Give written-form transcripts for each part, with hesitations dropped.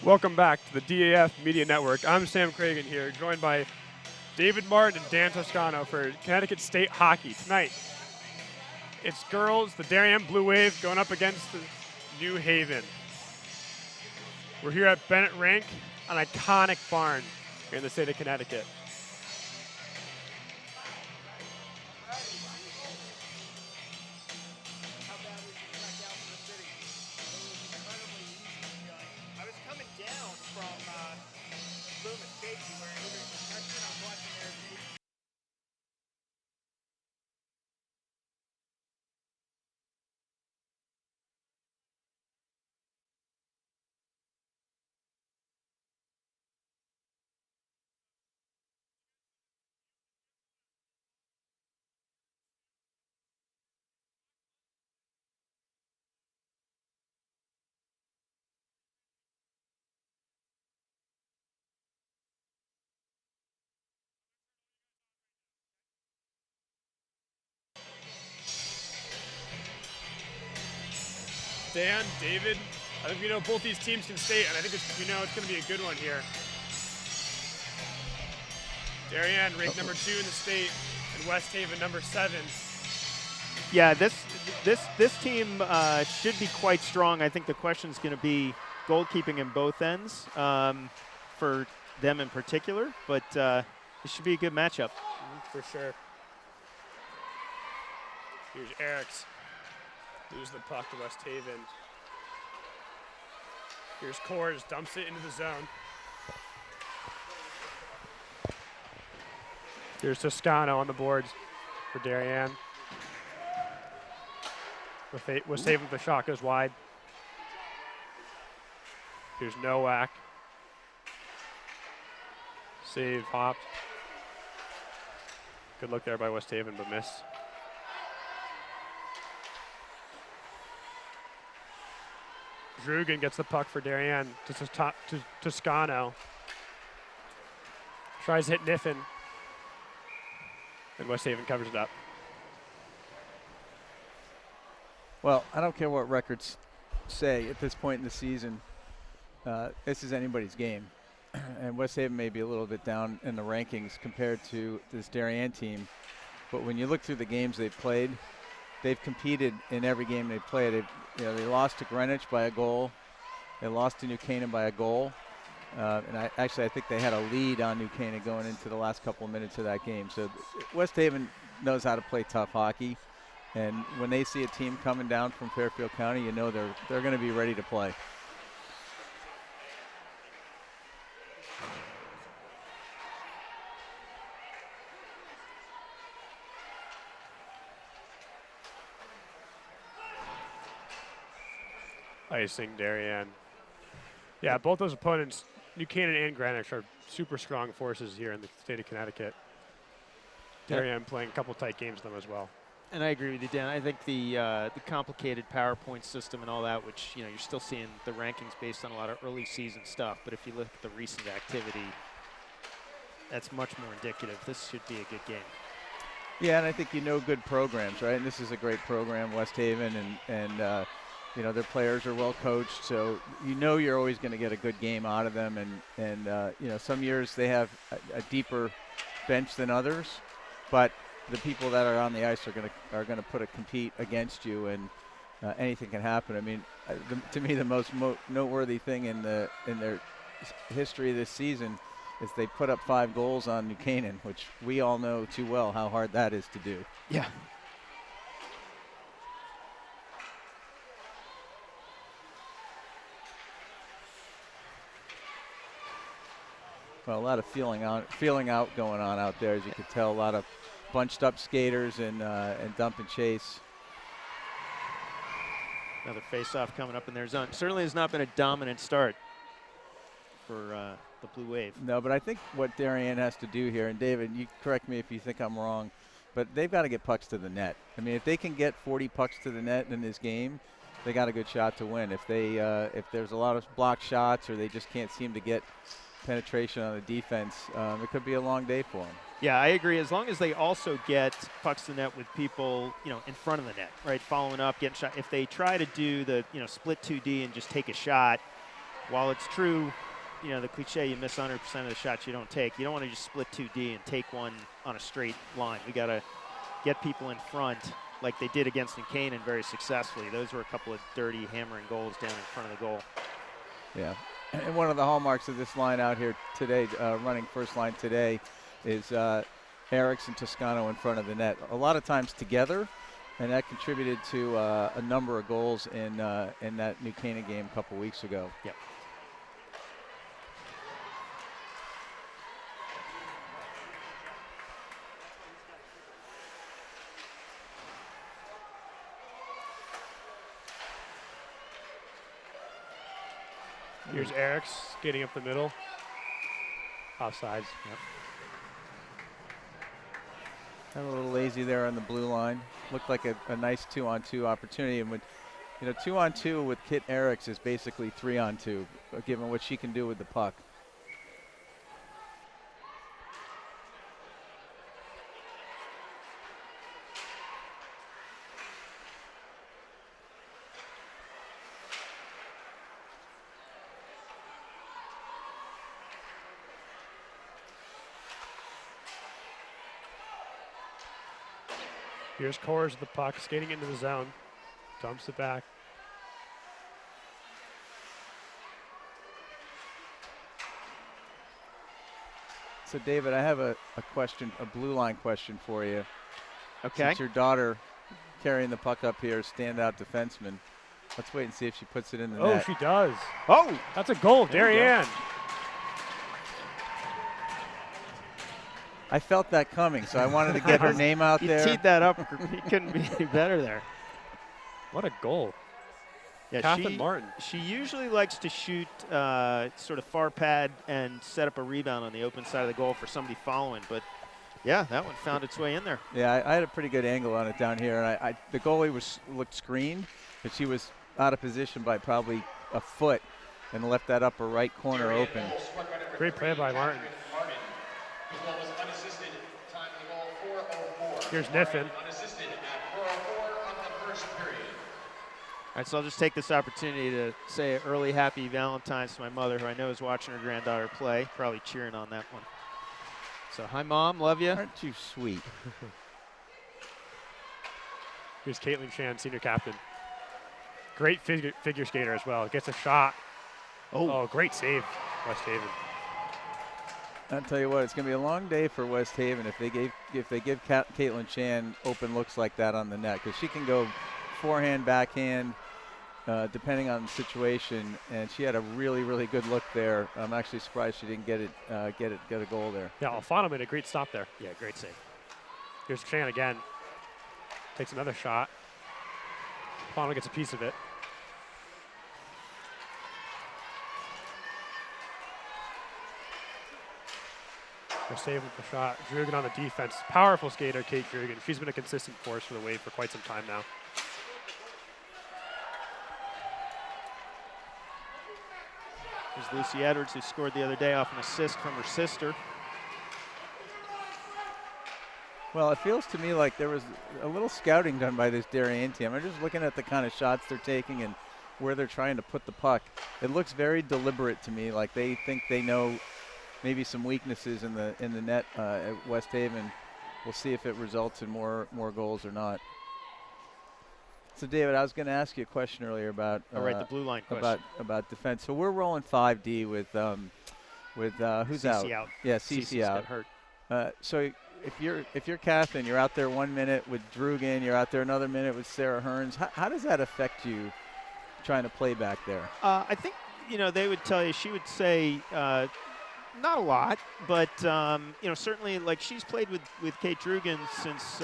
Welcome back to the DAF Media Network. I'm Sam Cragen here, joined by David Martin and Dan Toscano for Connecticut State Hockey. Tonight, it's girls, the Darien Blue Wave, going up against the New Haven. We're here at Bennett Rink, an iconic barn here in the state of Connecticut. Dan, David, I think we know both these teams can state, and I think we know it's going to be a good one here. Darien ranked number 2 in the state, and West Haven number 7. Yeah, this team should be quite strong. I think the question is going to be goalkeeping in both ends for them in particular, but it should be a good matchup. For sure. Here's Eriks. Lose the puck to West Haven. Here's Kors, dumps it into the zone. Here's Toscano on the boards for Darien. West Haven, the shot goes wide. Here's Nowak. Save, hopped. Good look there by West Haven, but miss. Drugan gets the puck for Darien to Toscano. Tries to hit Niffen. And West Haven covers it up. Well, I don't care what records say at this point in the season. This is anybody's game. And West Haven may be a little bit down in the rankings compared to this Darien team. But when you look through the games they've played, they've competed in every game they've played. They lost to Greenwich by a goal. They lost to New Canaan by a goal. And I think they had a lead on New Canaan going into the last couple of minutes of that game. So West Haven knows how to play tough hockey. And when they see a team coming down from Fairfield County, you know they're going to be ready to play. Icing Darien. Yeah, both those opponents, New Canaan and Greenwich, are super strong forces here in the state of Connecticut. Darien playing a couple tight games with them as well. And I agree with you, Dan. I think the complicated PowerPoint system and all that, which you're still seeing the rankings based on a lot of early season stuff. But if you look at the recent activity, that's much more indicative. This should be a good game. Yeah, and I think good programs, right? And this is a great program, West Haven, and their players are well coached, so you're always going to get a good game out of them. And some years they have a deeper bench than others, but the people that are on the ice are going to compete against you, and anything can happen. I mean, to me, the most noteworthy thing in their history this season is they put up 5 goals on New Canaan, which we all know too well how hard that is to do. Yeah. Well, a lot of feeling out going on out there, as you could tell. A lot of bunched up skaters and dump and chase. Another face-off coming up in their zone. Certainly has not been a dominant start for the Blue Wave. No, but I think what Darien has to do here, and David, you correct me if you think I'm wrong, but they've got to get pucks to the net. I mean, if they can get 40 pucks to the net in this game, they got a good shot to win. If there's a lot of blocked shots or they just can't seem to get penetration on the defense, it could be a long day for them. Yeah, I agree. As long as they also get pucks to the net with people, in front of the net, right, following up, getting shot. If they try to do the, split 2D and just take a shot, while it's true, you know, the cliche, you miss 100% of the shots you don't take. You don't want to just split 2D and take one on a straight line. We got to get people in front like they did against Buchanan very successfully. Those were a couple of dirty hammering goals down in front of the goal. Yeah, and one of the hallmarks of this line out here today, running first line today, is Eriks and Toscano in front of the net. A lot of times together, and that contributed to a number of goals in that New Canaan game a couple weeks ago. Yep. Here's Eriks skating up the middle. Offsides. Yep. A little lazy there on the blue line. Looked like a nice 2-on-2 opportunity. And with, 2-on-2 with Kit Eriks is basically 3-on-2, given what she can do with the puck. Here's Kors with the puck, skating into the zone. Dumps it back. So, David, I have a question, a blue line question for you. Okay. Since your daughter carrying the puck up here, standout defenseman, let's wait and see if she puts it in the net. Oh, she does. Oh! That's a goal, Darien. I felt that coming, so I wanted to get her name out there. You teed that up. He couldn't be any better there. What a goal. Yeah, Catherine Martin. She usually likes to shoot sort of far pad and set up a rebound on the open side of the goal for somebody following. But, yeah, that one found its way in there. Yeah, I had a pretty good angle on it down here. And the goalie looked screened, but she was out of position by probably a foot and left that upper right corner open. Great play by Martin. Here's Niffen. All right, so I'll just take this opportunity to say an early happy Valentine's to my mother, who I know is watching her granddaughter play, probably cheering on that one. So, hi, Mom. Love you. Aren't you sweet? Here's Caitlin Chan, senior captain. Great figure skater as well. Gets a shot. Oh, great save, West Haven. I'll tell you what, it's going to be a long day for West Haven if they give Caitlin Chan open looks like that on the net, because she can go forehand, backhand, depending on the situation. And she had a really, really good look there. I'm actually surprised she didn't get a goal there. Yeah, Alfano made a great stop there. Yeah, great save. Here's Chan again. Takes another shot. Alfano gets a piece of it. They're saving the shot. Drugan on the defense. Powerful skater, Kate Drugan. She's been a consistent force for the Wave for quite some time now. There's Lucy Edwards, who scored the other day off an assist from her sister. Well, it feels to me like there was a little scouting done by this Darien team. I'm just looking at the kind of shots they're taking and where they're trying to put the puck. It looks very deliberate to me, like they think they know maybe some weaknesses in the net at West Haven. We'll see if it results in more goals or not. So, David, I was going to ask you a question earlier about the blue line question. about defense. So we're rolling 5D with who's out? out? Yeah, CC out. Hurt. So if you're Catherine, you're out there 1 minute with Drugan, you're out there another minute with Sarah Hearns. How does that affect you trying to play back there? I think they would tell you. She would say. Not a lot, but certainly, like, she's played with Kate Drugan since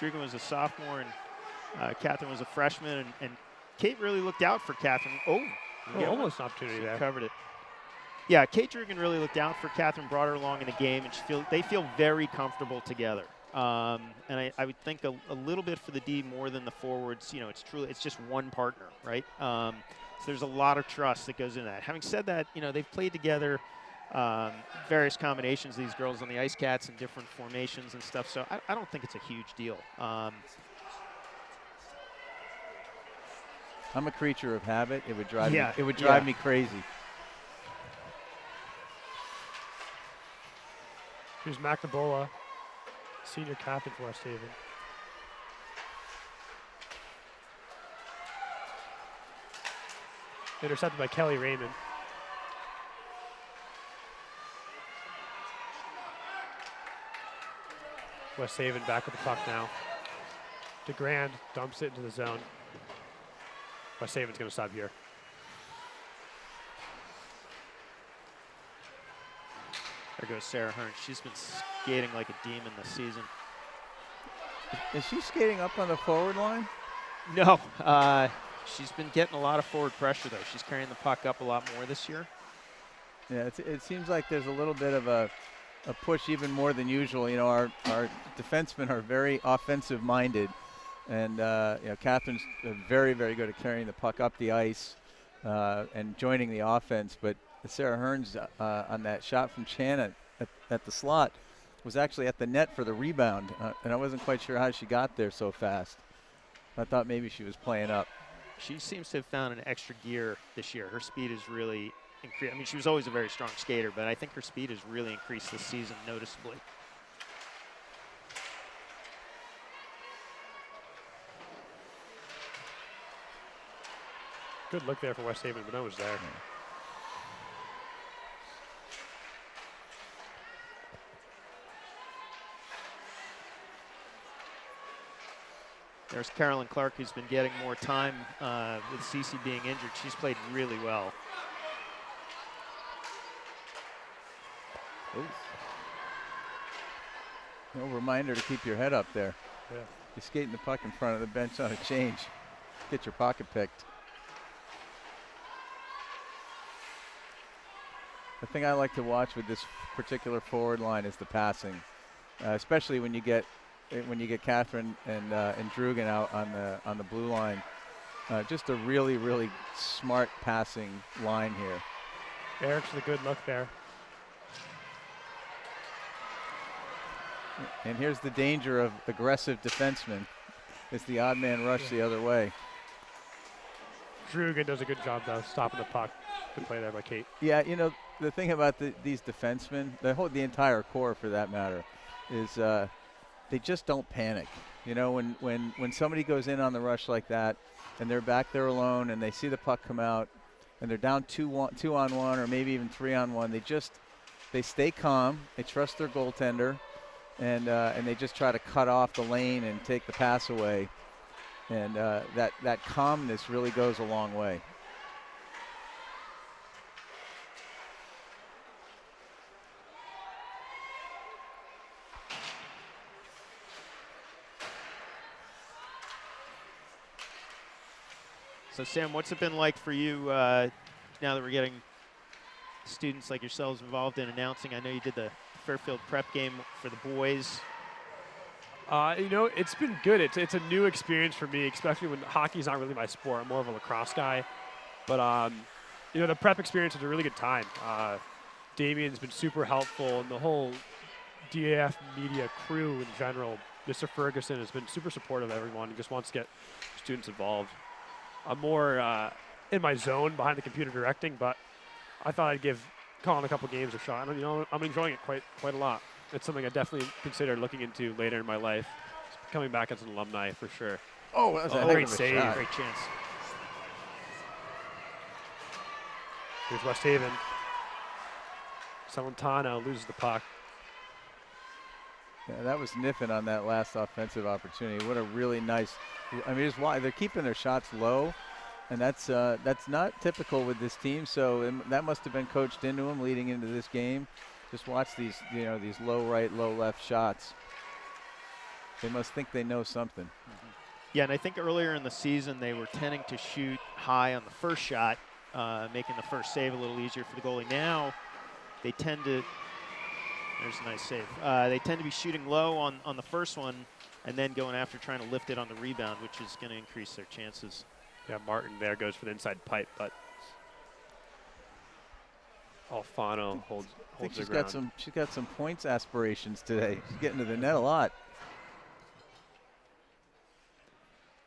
Drugan was a sophomore and Catherine was a freshman, and Kate really looked out for Catherine. Almost an opportunity there. Covered it. Yeah, Kate Drugan really looked out for Catherine, brought her along in the game, and they feel very comfortable together. And I would think a little bit for the D more than the forwards. It's just one partner, right? So there's a lot of trust that goes into that. Having said that, they've played together. Various combinations of these girls on the Ice Cats and different formations and stuff, so I don't think it's a huge deal. I'm a creature of habit. It would drive me crazy. Here's McNabola, senior captain for West Haven. Intercepted by Kelly Raymond. West Haven back with the puck now. DeGrand dumps it into the zone. West Haven's going to stop here. There goes Sarah Hearn. She's been skating like a demon this season. Is she skating up on the forward line? No. She's been getting a lot of forward pressure, though. She's carrying the puck up a lot more this year. Yeah, it seems like there's a little bit of a push, even more than usual. You know, our defensemen are very offensive-minded, and you know, Catherine's very, very good at carrying the puck up the ice and joining the offense. But Sarah Hearns on that shot from Chan at the slot was actually at the net for the rebound, and I wasn't quite sure how she got there so fast. I thought maybe she was playing up. She seems to have found an extra gear this year. Her speed is really increased. I mean, she was always a very strong skater, but I think her speed has really increased this season noticeably. Good look there for West Haven, but no one's there. There's Carolyn Clark, who's been getting more time with Cece being injured. She's played really well. Ooh. No reminder to keep your head up there. Yeah. You're skating the puck in front of the bench on a change. Get your pocket picked. The thing I like to watch with this particular forward line is the passing, especially when you get Catherine and Drugan out on the blue line. Just a really, really smart passing line here. Eric's a good look there. And here's the danger of aggressive defensemen. It's the odd man rush the other way. Drugan does a good job, though, stopping the puck. Good play there by Kate. Yeah, you know, the thing about these defensemen, the entire core for that matter, is they just don't panic. You know, when somebody goes in on the rush like that and they're back there alone and they see the puck come out and they're down 2-on-1 or maybe even 3-on-1, they stay calm, they trust their goaltender, and they just try to cut off the lane and take the pass away. And that calmness really goes a long way. So Sam, what's it been like for you now that we're getting students like yourselves involved in announcing? I know you did the Fairfield prep game for the boys. You know, it's been good. It's a new experience for me, especially when hockey's not really my sport. I'm more of a lacrosse guy. But, you know, the prep experience was a really good time. Damien's been super helpful, and the whole DAF media crew in general. Mr. Ferguson has been super supportive of everyone. He just wants to get students involved. I'm more in my zone behind the computer directing, but I thought I'd give calling a couple games a shot. And, you know, I'm enjoying it quite a lot. It's something I definitely consider looking into later in my life. Coming back as an alumni for sure. Oh, that was a great save. shot. Great chance. Here's West Haven. Salentano loses the puck. Yeah, that was Niffen on that last offensive opportunity. What a really nice. I mean, just why they're keeping their shots low, and that's not typical with this team. So that must have been coached into them leading into this game. Just watch these, you know, these low right, low left shots. They must think they know something. Mm-hmm. Yeah, and I think earlier in the season they were tending to shoot high on the first shot, making the first save a little easier for the goalie. Now they tend to. There's a nice save. They tend to be shooting low on the first one and then going after trying to lift it on the rebound, which is going to increase their chances. Yeah, Martin there goes for the inside pipe, but Alfano holds the ground. She's got some points aspirations today. She's getting to the net a lot.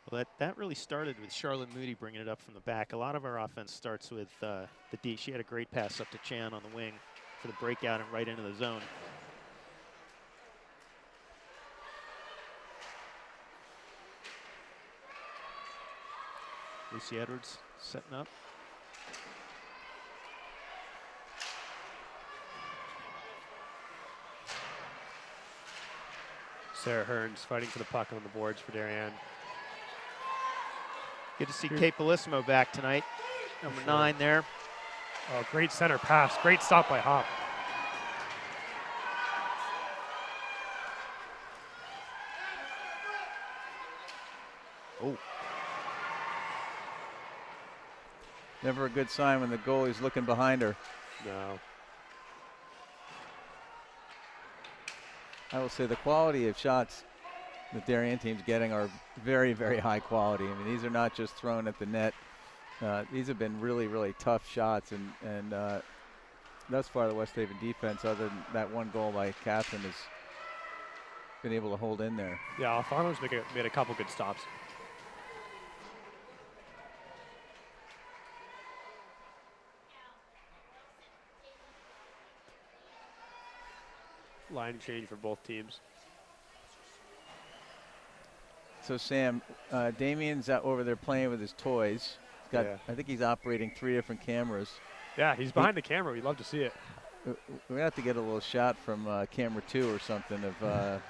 Well, that really started with Charlotte Moody bringing it up from the back. A lot of our offense starts with the D. She had a great pass up to Chan on the wing for the breakout and right into the zone. Lucy Edwards setting up. Sarah Hearns fighting for the puck on the boards for Darien. Good to see Kate Bellissimo back tonight. Number 9 there. Oh, great center pass. Great stop by Hop. Oh. Never a good sign when the goalie's looking behind her. No. I will say the quality of shots the Darien team's getting are very, very high quality. I mean, these are not just thrown at the net. These have been really, really tough shots, and thus far the West Haven defense, other than that one goal by Catherine, has been able to hold in there. Yeah, Alfano's made a couple good stops. Line change for both teams. So Sam, Damien's out over there playing with his toys. He's got, I think he's operating 3 different cameras. Yeah, he's behind the camera. We'd love to see it. We're gonna have to get a little shot from camera 2 or something of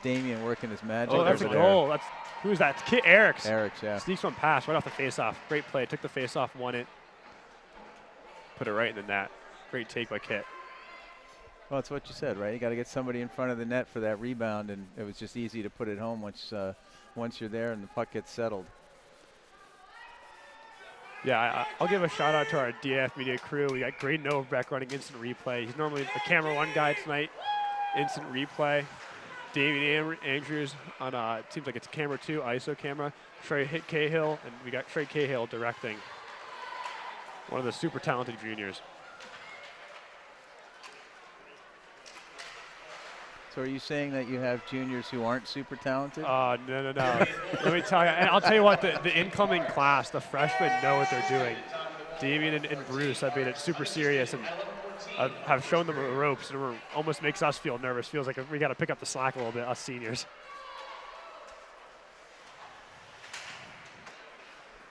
Damien working his magic. Oh, that's a goal. That's who's that? It's Kit Eriks. Eriks, yeah. Sneaks one pass right off the faceoff. Great play. Took the faceoff, won it. Put it right in the net. Great take by Kit. Well, it's what you said, right? You got to get somebody in front of the net for that rebound, and it was just easy to put it home once you're there and the puck gets settled. Yeah, I'll give a shout out to our DAF media crew. We got Graydon Overbeck running instant replay. He's normally a camera 1 guy tonight. Instant replay. Damien Andrews on seems like it's camera 2 ISO camera. Trey Cahill, and we got Trey Cahill directing. One of the super talented juniors. So are you saying that you have juniors who aren't super talented? No. Let me tell you, and I'll tell you what, the incoming class, the freshmen know what they're doing. Damien and Bruce have made it super serious and have shown them the ropes, and it almost makes us feel nervous. Feels like we got to pick up the slack a little bit, us seniors.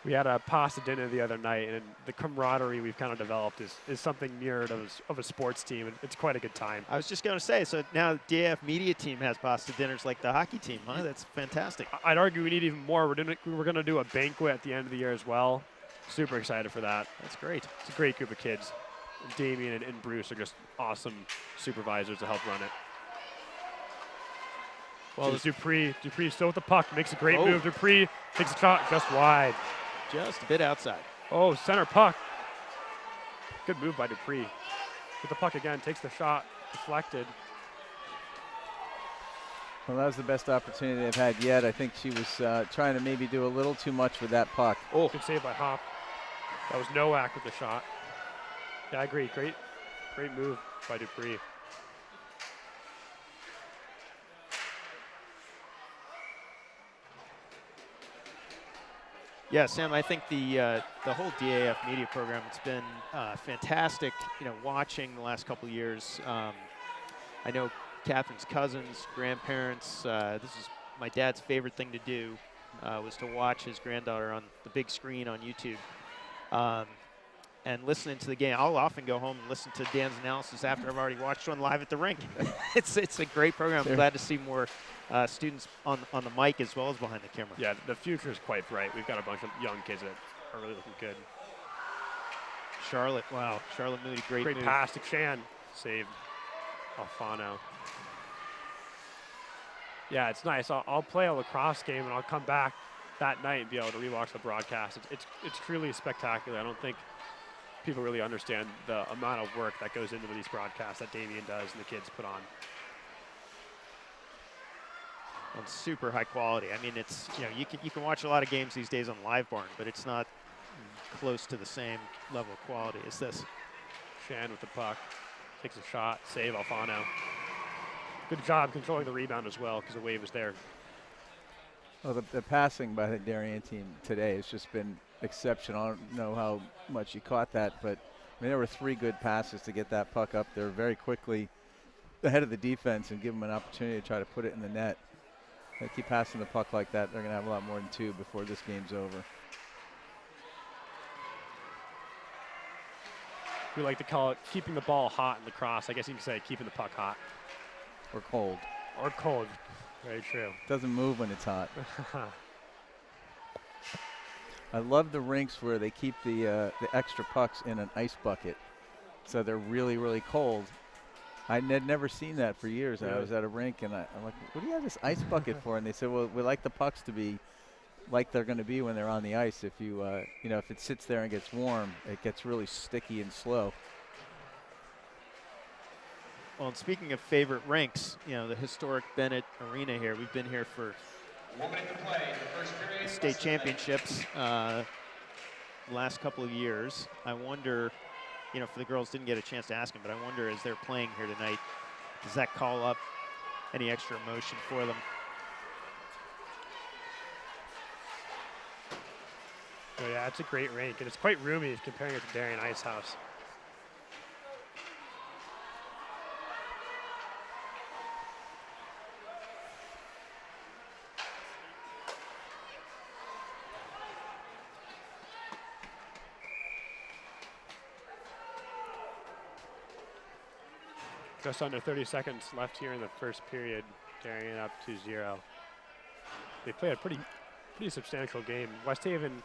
We had a pasta dinner the other night, and the camaraderie we've kind of developed is something mirrored of a sports team, and it's quite a good time. I was just going to say, so now the DAF media team has pasta dinners like the hockey team, huh? That's fantastic. I'd argue we need even more. We're going to do a banquet at the end of the year as well. Super excited for that. That's great. It's a great group of kids. Damien and Bruce are just awesome supervisors to help run it. Well, it's Dupree still with the puck, makes a great move. Dupree takes a shot just wide. Just a bit outside. Oh, center puck. Good move by Dupree. With the puck again, takes the shot, deflected. Well, that was the best opportunity they've had yet. I think she was trying to maybe do a little too much with that puck. Oh, good save by Hop. That was Nowak with the shot. Yeah, I agree. Great move by Dupree. Yeah, Sam, I think the whole DAF media program, it's been fantastic, watching the last couple of years. I know Catherine's cousins, grandparents, this is my dad's favorite thing to do, was to watch his granddaughter on the big screen on YouTube. And listening to the game. I'll often go home and listen to Dan's analysis after I've already watched one live at the rink. It's a great program. I'm glad to see more students on the mic as well as behind the camera. Yeah, the future is quite bright. We've got a bunch of young kids that are really looking good. Charlotte, wow. Charlotte Moody, great move. Pass to Chan. Save Alfano. Yeah, it's nice. I'll play a lacrosse game and I'll come back that night and be able to rewatch the broadcast. It's truly spectacular. I don't think people really understand the amount of work that goes into these broadcasts that Damien does and the kids put on. On super high quality. I mean, it's you can watch a lot of games these days on Live Barn, but it's not close to the same level of quality as this. Shan with the puck, takes a shot, save Alfano. Good job controlling the rebound as well because the wave was there. Well, the passing by the Darien team today has just been exceptional. I don't know how much you caught that, but there were 3 good passes to get that puck up there very quickly ahead of the defense and give them an opportunity to try to put it in the net. They keep passing the puck like that, they're going to have a lot more than 2 before this game's over. We like to call it keeping the ball hot in lacrosse. I guess you can say keeping the puck hot. Or cold. Or cold. Very true. Doesn't move when it's hot. I love the rinks where they keep the extra pucks in an ice bucket, so they're really, really cold. I had never seen that for years. Really? I was at a rink, and I'm like, what do you have this ice bucket for? And they said, well, we like the pucks to be like they're going to be when they're on the ice. If you know, if it sits there and gets warm, it gets really sticky and slow. Well, and speaking of favorite rinks, you know, the historic Bennett Arena here, we've been here for the state championships last couple of years. I wonder, you know, for the girls, didn't get a chance to ask them, but I wonder as they're playing here tonight, does that call up any extra emotion for them? Oh yeah, it's a great rink, and it's quite roomy if comparing it to Darien Ice House. Just under 30 seconds left here in the first period. Darien up 2-0. They played a pretty substantial game. West Haven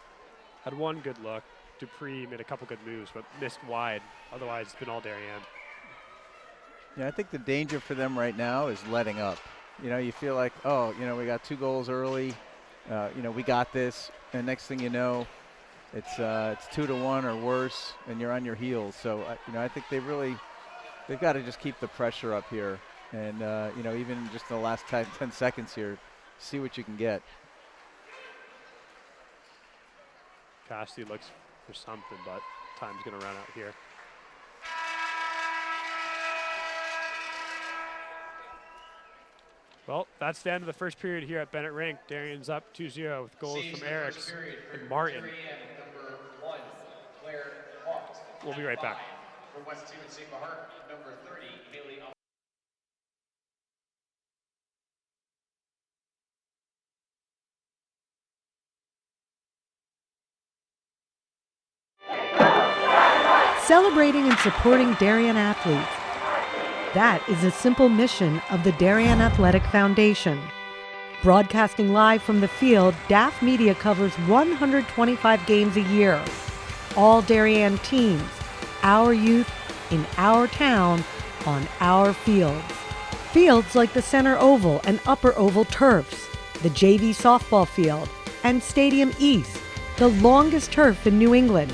had one good look. Dupree made a couple good moves, but missed wide. Otherwise, it's been all Darien. Yeah, I think the danger for them right now is letting up. You know, you feel like, oh, you know, we got 2 goals early. You know, we got this. And next thing you know, it's 2-1 or worse, and you're on your heels. So, you know, I think they've got to just keep the pressure up here. And, you know, even just in the last 10 seconds here, see what you can get. Cassidy looks for something, but time's going to run out here. Well, that's the end of the first period here at Bennett Rink. Darien's up 2-0 with goals from Eriks and Martin. We'll be right back. For West Haven St. Mahart, number 30, Haley. Celebrating and supporting Darien athletes. That is a simple mission of the Darien Athletic Foundation. Broadcasting live from the field, DAF Media covers 125 games a year. All Darien teams, our youth, in our town, on our fields. Fields like the Center Oval and Upper Oval turfs, the JV softball field, and Stadium East, the longest turf in New England,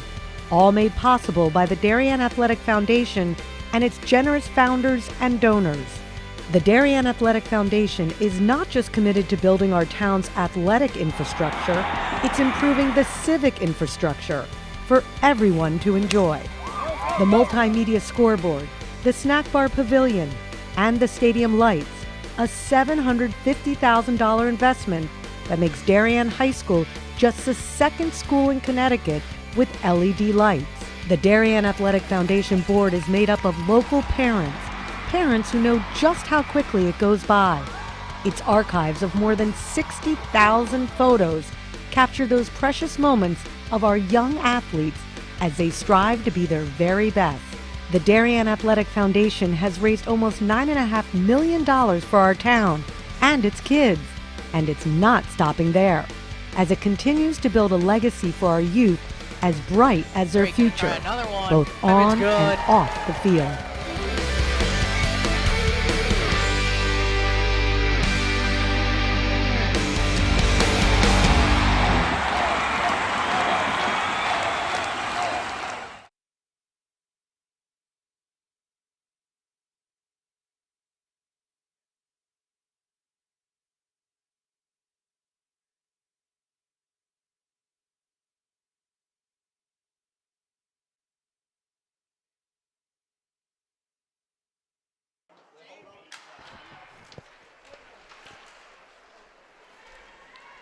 all made possible by the Darien Athletic Foundation and its generous founders and donors. The Darien Athletic Foundation is not just committed to building our town's athletic infrastructure, it's improving the civic infrastructure for everyone to enjoy. The multimedia scoreboard, the snack bar pavilion, and the stadium lights, a $750,000 investment that makes Darien High School just the second school in Connecticut with LED lights. The Darien Athletic Foundation board is made up of local parents who know just how quickly it goes by. Its archives of more than 60,000 photos capture those precious moments of our young athletes as they strive to be their very best. The Darien Athletic Foundation has raised almost $9.5 million for our town and its kids, and it's not stopping there, as it continues to build a legacy for our youth as bright as their future, both on and off the field.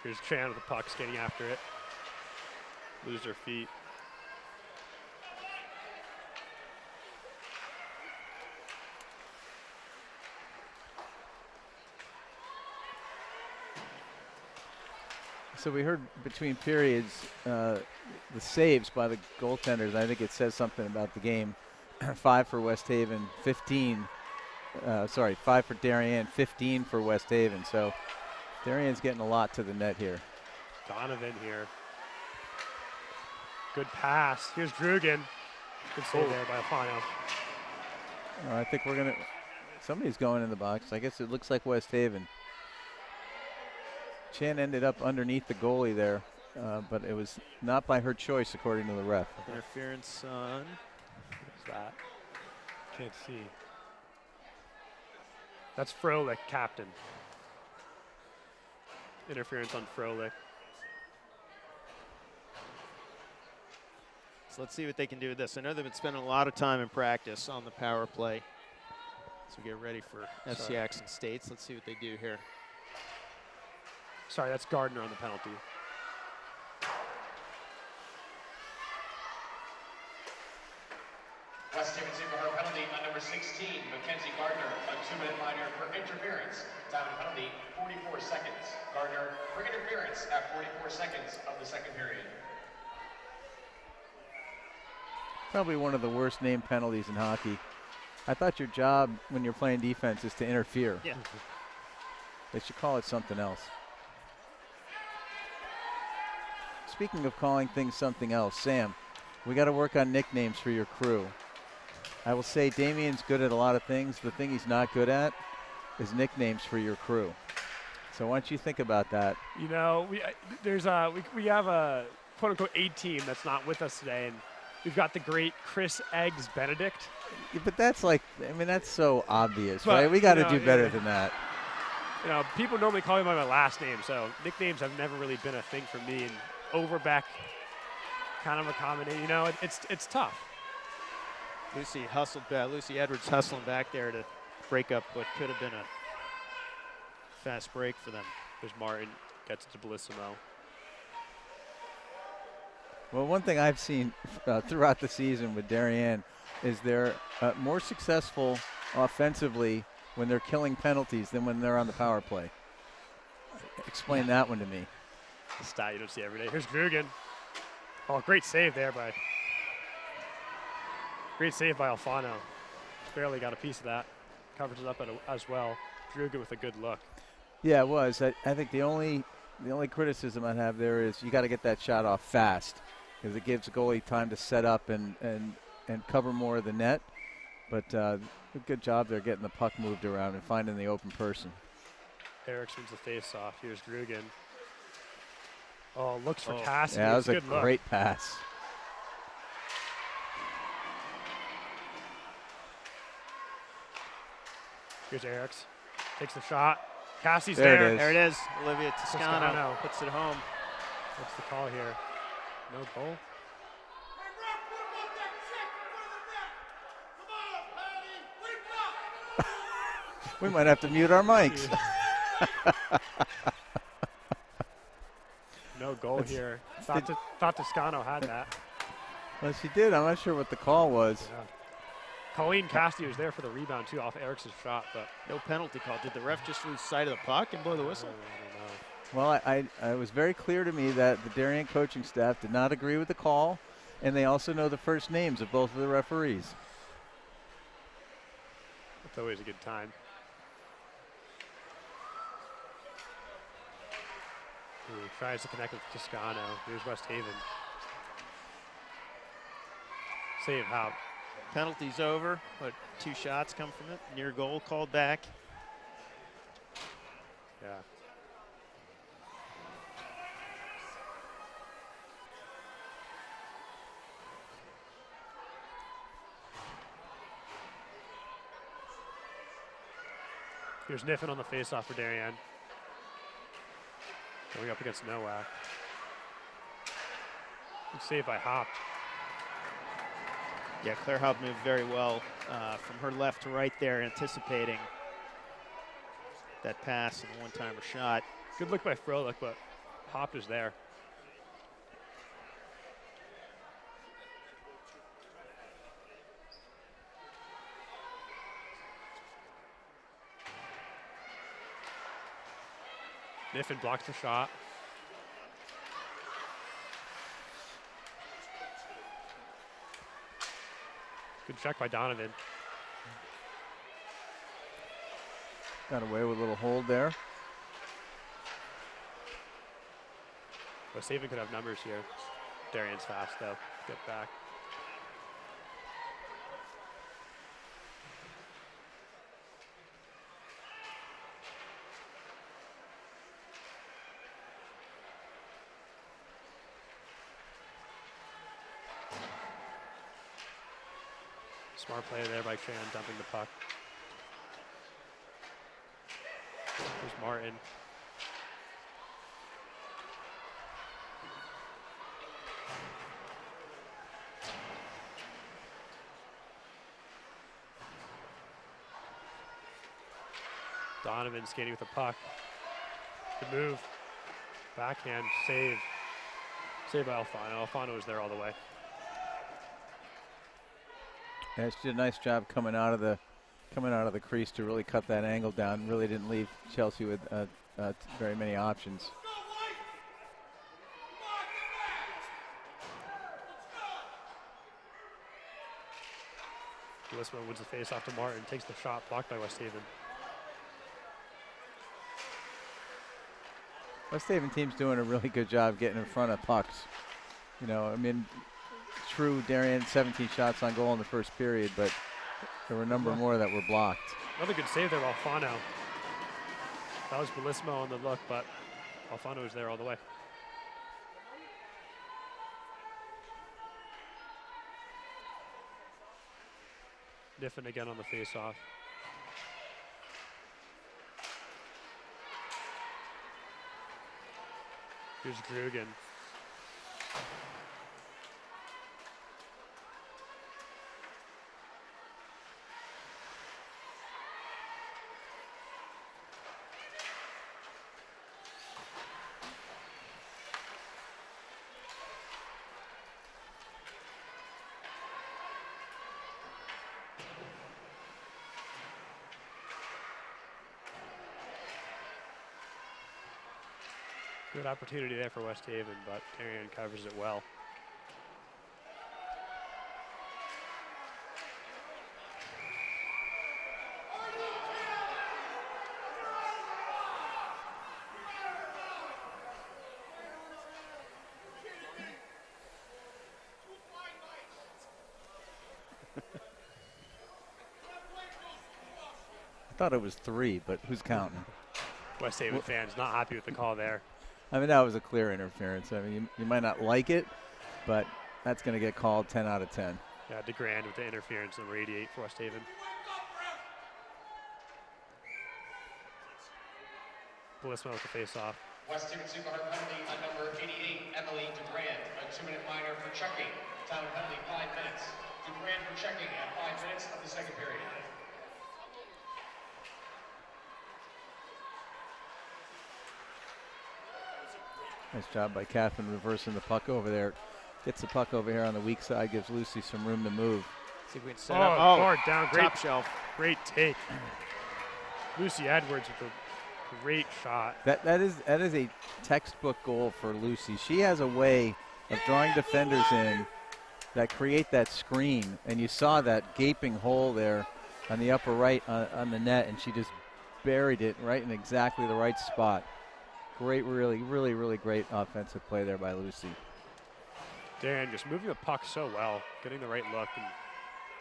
Here's Chan with the puck, skating after it. Lose their feet. So we heard between periods the saves by the goaltenders. I think it says something about the game. 5 for West Haven, 15. 5 for Darien, 15 for West Haven. So Darien's getting a lot to the net here. Donovan here. Good pass. Here's Drugan. Good save there by Alfano. I think we're going to, somebody's going in the box. I guess it looks like West Haven. Chan ended up underneath the goalie there, but it was not by her choice, according to the ref. Interference on. What's that? Can't see. That's Froelich, captain. Interference on Froelich. So let's see what they can do with this. I know they've been spending a lot of time in practice on the power play. So we get ready for FC Accent States. Let's see what they do here. Sorry, that's Gardner on the penalty. West Haven Sabre Harbor penalty on number 16, Mackenzie Gardner, a 2-minute minor for interference. Time and penalty, 44 seconds. Gardner for interference at 44 seconds of the second period. Probably one of the worst named penalties in hockey. I thought your job when you're playing defense is to interfere. Yeah. They should call it something else. Speaking of calling things something else, Sam, we got to work on nicknames for your crew. I will say Damien's good at a lot of things. The thing he's not good at is nicknames for your crew. So why don't you think about that? You know, we have a quote-unquote A team that's not with us today, and we've got the great Chris Eggs Benedict. Yeah, but that's like, I mean, that's so obvious, But, right? We got to you know, do better yeah. than that. You know, people normally call me by my last name, so nicknames have never really been a thing for me. And Overbeck, kind of a combination. You know, it's tough. Lucy hustled back. Lucy Edwards hustling back there to break up what could have been a fast break for them. There's Martin, gets it to Bellissimo. Well, one thing I've seen throughout the season with Darien is they're more successful offensively when they're killing penalties than when they're on the power play. Explain that one to me. The stat you don't see every day. Here's Grugan. Oh, great save there by Alfano. Barely got a piece of that. Covers it up as well. Drugan with a good look. Yeah, it was. I think the only criticism I have there is you got to get that shot off fast because it gives the goalie time to set up and cover more of the net. But a good job there getting the puck moved around and finding the open person. Eriks wins the face-off. Here's Grugan. Oh, looks for Cassidy. Yeah, that was a good great pass. Here's Eriks. Takes the shot. Cassie's There it there. is. There it is. Olivia Toscano Toscano puts it home. What's the call here? No goal? We might have to mute our mics. No goal here. Thought Toscano had that. Well, she did. I'm not sure what the call was. Yeah. Colleen Cassidy was there for the rebound, too, off Eriks' shot, but No penalty call. Did the ref just lose sight of the puck and blow the whistle? I don't know. Well, it was very clear to me that the Darien coaching staff did not agree with the call, and they also know the first names of both of the referees. It's always a good time. Ooh, tries to connect with Toscano. Here's West Haven. Save out. Penalty's over, but 2 shots come from it. Near goal called back. Yeah. Here's Niffen on the faceoff for Darien. Going up against Nowak. Good save by Hop. Yeah, Claire Hub moved very well from her left to right there, anticipating that pass and the one-timer shot. Good look by Froelich, but Hop is there. Niffen blocks the shot. Good check by Donovan. Got away with a little hold there. West Haven could have numbers here. Darien's fast, though. Get back. Smart play there by Tran, dumping the puck. There's Martin. Donovan skating with the puck. Good move. Backhand save. Save by Alfano. Alfano was there all the way. Yeah, she did a nice job coming out of the crease to really cut that angle down. Really didn't leave Chelsea with very many options. Lisman wins the face off to Martin. Takes the shot, blocked by West Haven. West Haven team's doing a really good job getting in front of pucks. You know, I mean, true, Darien 17 shots on goal in the first period, but there were a number more that were blocked. Another good save there, Alfano. That was Bellismo on the look, but Alfano was there all the way. Niffen again on the face-off. Here's Grugan. Good opportunity there for West Haven, but Darien covers it well. I thought it was 3, but who's counting? West Haven fans not happy with the call there. I mean, that was a clear interference. I mean, you might not like it, but that's going to get called 10 out of 10. Yeah, DeGrand with the interference, number 88 for West Haven. Bellismo with the face-off. West Haven super hard penalty on number 88, Emily DeGrand, a 2-minute minor for checking. Time penalty 5 minutes. DeGrand for checking at 5 minutes of the second period. Nice job by Catherine reversing the puck over there. Gets the puck over here on the weak side, gives Lucy some room to move. See if we can set up. Oh, guard down. Great top shelf. Great take. Lucy Edwards with a great shot. That is a textbook goal for Lucy. She has a way of drawing defenders in that create that screen, and you saw that gaping hole there on the upper right on the net, and she just buried it right in exactly the right spot. Great, really great offensive play there by Lucy. Darien just moving the puck so well, getting the right look, and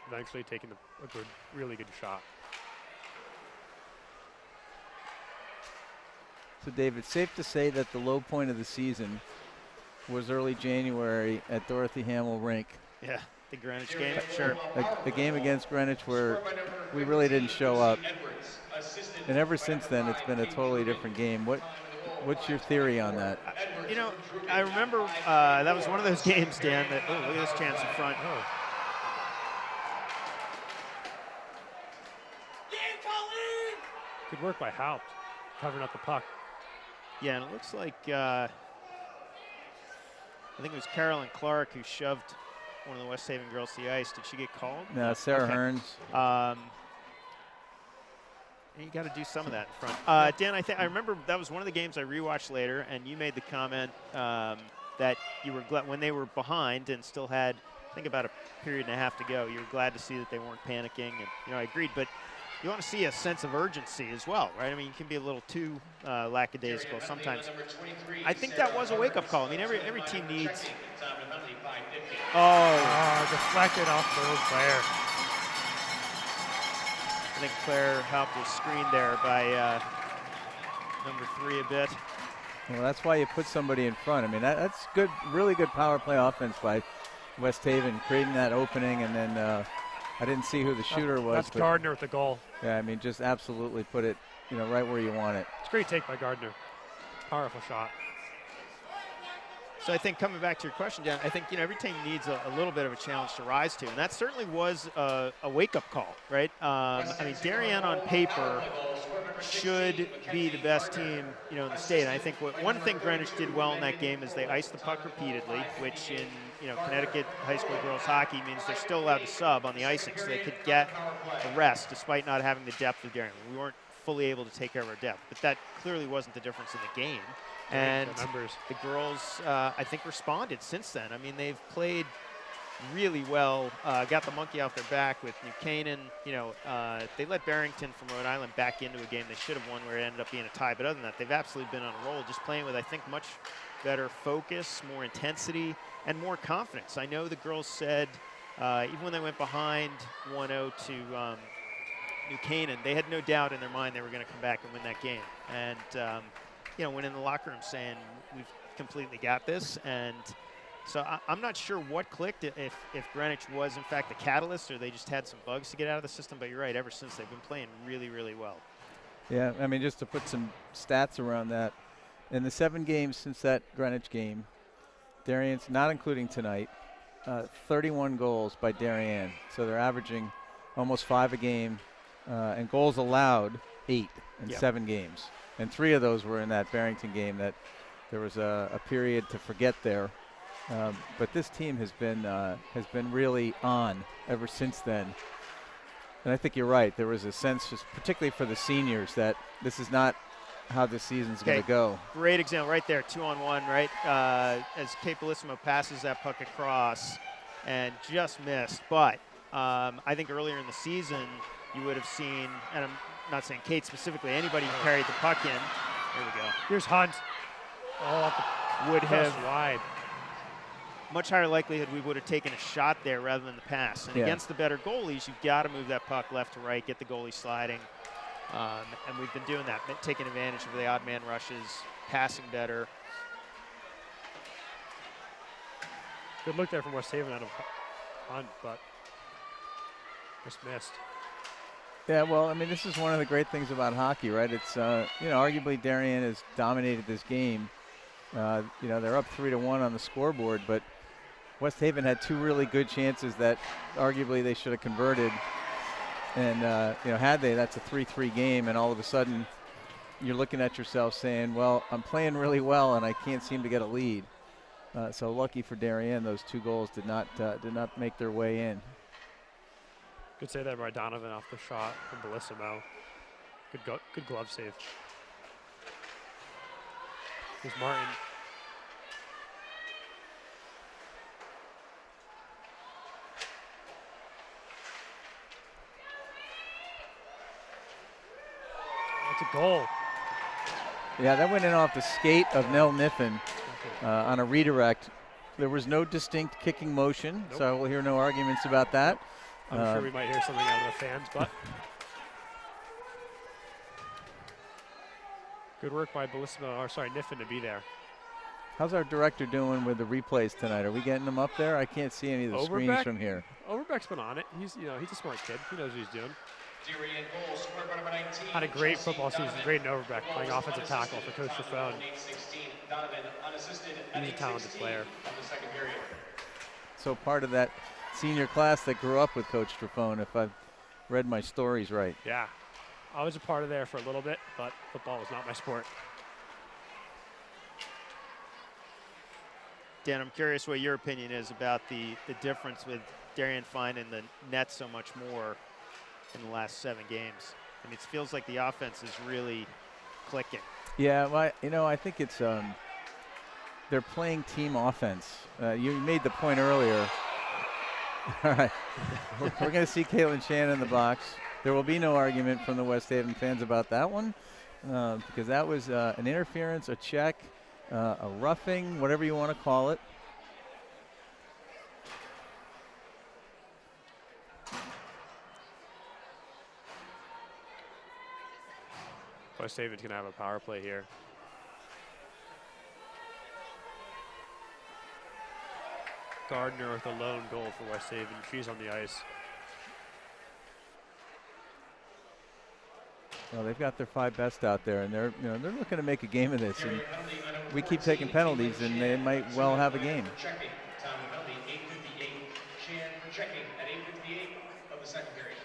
eventually taking a good, really good shot. So, David, safe to say that the low point of the season was early January at Dorothy Hamill Rink. Yeah, the Greenwich game, sure. The game against Greenwich where we really didn't show up. And ever since then, it's been a totally different game. What's your theory on that? You know, I remember that was one of those games, Dan, that, oh, look at this chance in front. Oh. Good work by Haupt, covering up the puck. Yeah, and it looks like, I think it was Carolyn Clark who shoved one of the West Haven girls to the ice. Did she get called? No, Sarah Hearns. You got to do some of that in front. Dan, I remember that was one of the games I rewatched later, and you made the comment that you were glad when they were behind and still had think about a period and a half to go. You were glad to see that they weren't panicking, and I agreed. But you want to see a sense of urgency as well, right? I mean, you can be a little too lackadaisical sometimes. I think that was a wake-up call. I mean, every team needs. Deflected off Bill Claire. I think Claire helped was screened there by number 3 a bit. Well, that's why you put somebody in front. I mean, that's good, really good power play offense by West Haven, creating that opening, and then I didn't see who the shooter was. That's Gardner with the goal. Yeah, I mean, just absolutely put it, right where you want it. It's a great take by Gardner. Powerful shot. So I think coming back to your question, Dan, I think every team needs a little bit of a challenge to rise to, and that certainly was a wake-up call, right? I mean, Darien on paper should be the best team, in the state. And I think one thing Greenwich did well in that game is they iced the puck repeatedly, which in Connecticut high school girls hockey means they're still allowed to sub on the icing, so they could get a rest despite not having the depth of Darien. We weren't fully able to take care of our depth, but that clearly wasn't the difference in the game. And the girls, I think, responded since then. I mean, they've played really well, got the monkey off their back with New Canaan. They let Barrington from Rhode Island back into a game they should have won where it ended up being a tie. But other than that, they've absolutely been on a roll, just playing with, I think, much better focus, more intensity, and more confidence. I know the girls said, even when they went behind 1-0 to New Canaan, they had no doubt in their mind they were going to come back and win that game. And went in the locker room saying, we've completely got this. And so I'm not sure what clicked, if Greenwich was, in fact, the catalyst or they just had some bugs to get out of the system. But you're right, ever since they've been playing really, really well. Yeah, I mean, just to put some stats around that, in the 7 games since that Greenwich game, Darien's, not including tonight, 31 goals by Darien. So they're averaging almost 5 a game, and goals allowed 8 in 7 games. And 3 of those were in that Barrington game that there was a period to forget there. But this team has been really on ever since then. And I think you're right. There was a sense, just particularly for the seniors, that this is not how this season's going to go. Great example right there, 2-on-1, right? As Kate Bellissimo passes that puck across and just missed. But I think earlier in the season, you would have seen, and I'm not saying Kate specifically, anybody who carried the puck in. There we go. Here's Hunt. Would have wide. Much higher likelihood we would have taken a shot there rather than the pass. And against the better goalies, you've got to move that puck left to right, get the goalie sliding. And we've been doing that, taking advantage of the odd man rushes, passing better. Good look there from West Haven out of Hunt, but just missed. Yeah, well, I mean, this is one of the great things about hockey, right? It's, arguably Darien has dominated this game. They're up 3-1 on the scoreboard, but West Haven had 2 really good chances that arguably they should have converted. And, had they, that's a 3-3 game, and all of a sudden you're looking at yourself saying, well, I'm playing really well and I can't seem to get a lead. So lucky for Darien, those 2 goals did not make their way in. Good save there by Donovan off the shot from Bellissimo. Good glove save. Here's Martin. That's a goal. Yeah, that went in off the skate of Nell Niffen on a redirect. There was no distinct kicking motion, so we'll hear no arguments about that. I'm sure we might hear something out of the fans, but good work by Niffen to be there. How's our director doing with the replays tonight? Are we getting them up there? I can't see any of the screens from here. Overbeck's been on it. He's a smart kid. He knows what he's doing. Had a great football season. Great in Overbeck, playing offensive tackle for Coach Trifone. He's a talented player. So part of that senior class that grew up with Coach Trifone, if I've read my stories right. Yeah. I was a part of there for a little bit, but football was not my sport. Dan, I'm curious what your opinion is about the difference with Darien finding the net so much more in the last 7 games. I mean, it feels like the offense is really clicking. Yeah, well, I think it's they're playing team offense. You made the point earlier. All right. We're going to see Caitlin Shan in the box. There will be no argument from the West Haven fans about that one because that was an interference, a check, a roughing, whatever you want to call it. West Haven's going to have a power play here. Gardner with a lone goal for West Haven. She's on the ice. Well, they've got their 5 best out there, and they're looking to make a game of this. And we keep taking penalties, and they might well have a game. Checking. Time of penalty, 8:58. Shan for checking at 8:58 of the second period.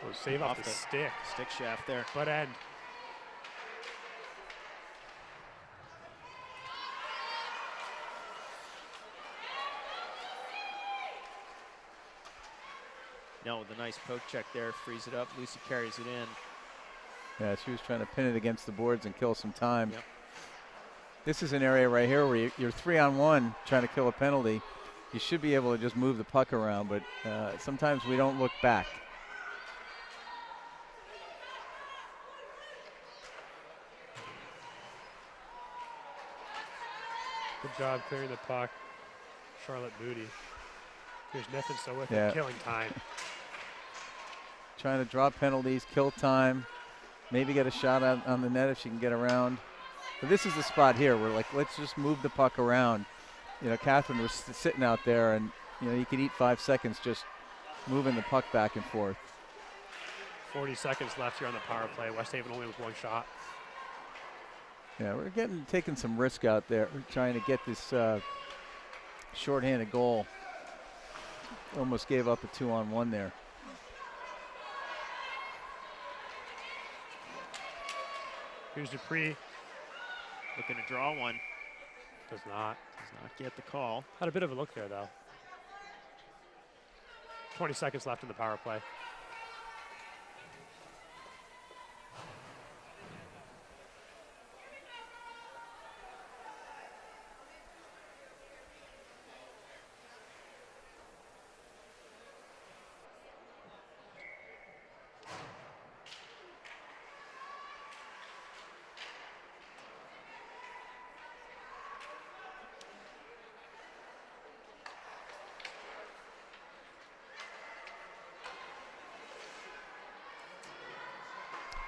Oh, save off the stick. Stick shaft there. Butt end. No, with a nice poke check there, frees it up. Lucy carries it in. Yeah, she was trying to pin it against the boards and kill some time. Yep. This is an area right here where you're 3-on-1 trying to kill a penalty. You should be able to just move the puck around, but sometimes we don't look back. Good job clearing the puck. Charlotte Moody. Here's Niffen so with Yeah. it, killing time. Trying to draw penalties, kill time, maybe get a shot on the net if she can get around. But this is the spot here where, like, let's just move the puck around. You know, Catherine was sitting out there, and, you know, you could eat 5 seconds just moving the puck back and forth. 40 seconds left here on the power play. West Haven only with 1 shot. Yeah, we're taking some risk out there. We're trying to get this shorthanded goal. Almost gave up a 2-on-1 there. Here's Dupree. Looking to draw one. Does not. Does not get the call. Had a bit of a look there, though. 20 seconds left in the power play.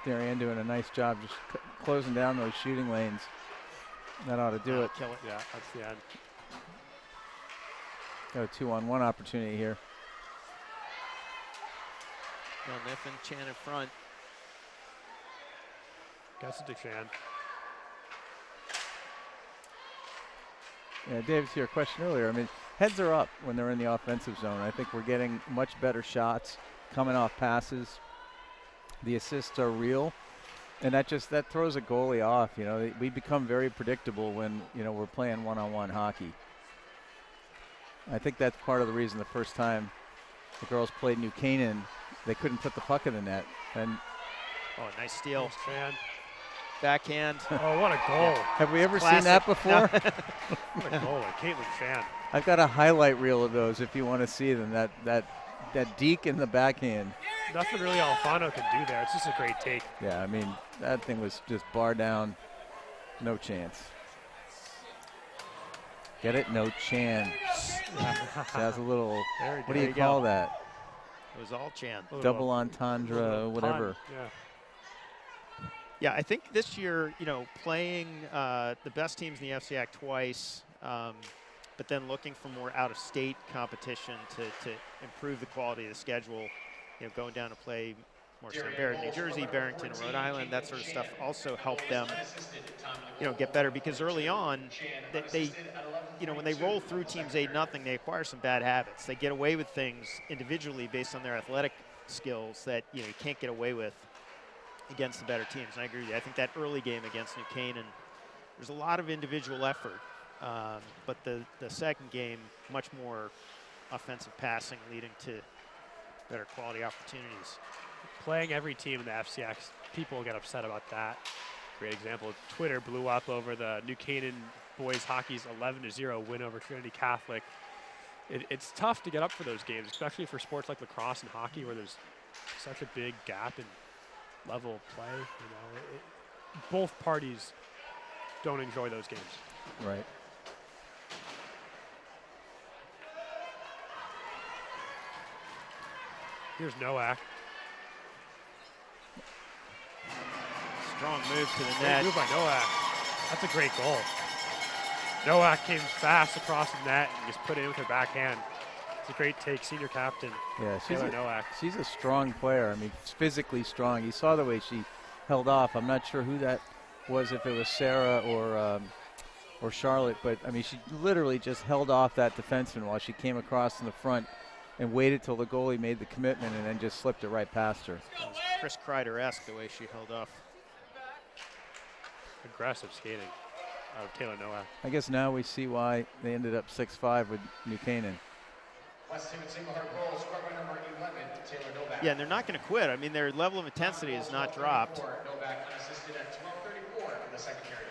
Darien doing a nice job just closing down those shooting lanes. That ought to do it. Kill it. Yeah, that's the end. Got a 2-on-1 opportunity here. Well, Niffen, Chan in front. Gets it to Shan. Yeah, Dave, to your question earlier, I mean, heads are up when they're in the offensive zone. I think we're getting much better shots coming off passes. The assists are real, and that throws a goalie off. You know, we become very predictable when, you know, we're playing one-on-one hockey. I think that's part of the reason the first time the girls played New Canaan, they couldn't put the puck in the net. And Oh, nice steal. Nice Shan. Backhand. Oh, what a goal. have we ever Classic. seen that before? What a goal. Caitlin Shan. I've got a highlight reel of those if you want to see them. That deke in the backhand. Nothing really Alfano can do there. It's just a great take. Yeah, I mean, that thing was just bar down. No chance. Get it? No chance. That's a little, There what do you call that? It was all Chan. Double entendre, whatever. Yeah. Yeah, I think this year, you know, playing the best teams in the FCAC twice, but then looking for more out-of-state competition to improve the quality of the schedule, you know, going down to play Morristown, Barrett, New Jersey, Barrington, Rhode Island, that sort of stuff also helped them, you know, get better because early on, they you know, when they roll through teams 8-0, they acquire some bad habits. They get away with things individually based on their athletic skills that, you know, you can't get away with against the better teams. And I agree with you. I think that early game against New Canaan, there's a lot of individual effort, but the second game, much more offensive passing leading to better quality opportunities. Playing every team in the FCX, people get upset about that. Great example. Twitter blew up over the New Canaan boys hockey's 11-0 win over Trinity Catholic. It's tough to get up for those games, especially for sports like lacrosse and hockey where there's such a big gap in level of play. Both parties don't enjoy those games. Right. Here's Nowak. Strong move to the Great net. move by Nowak. That's a great goal. Nowak came fast across the net and just put it in with her backhand. It's a great take, senior captain. Yeah, Taylor Nowak. she's a strong player. I mean, physically strong. You saw the way she held off. I'm not sure who that was, if it was Sarah or Charlotte, but I mean, she literally just held off that defenseman while she came across in the front and waited till the goalie made the commitment and then just slipped it right past her. That was Chris Kreider-esque the way she held off. Aggressive skating out of Taylor Nowak. I guess now we see why they ended up 6-5 with New Canaan. West Haven single heart goal scored by number 11, Taylor Novak. Yeah, and they're not going to quit. I mean, their level of intensity has not dropped. Novak unassisted at 12:34 in the second period.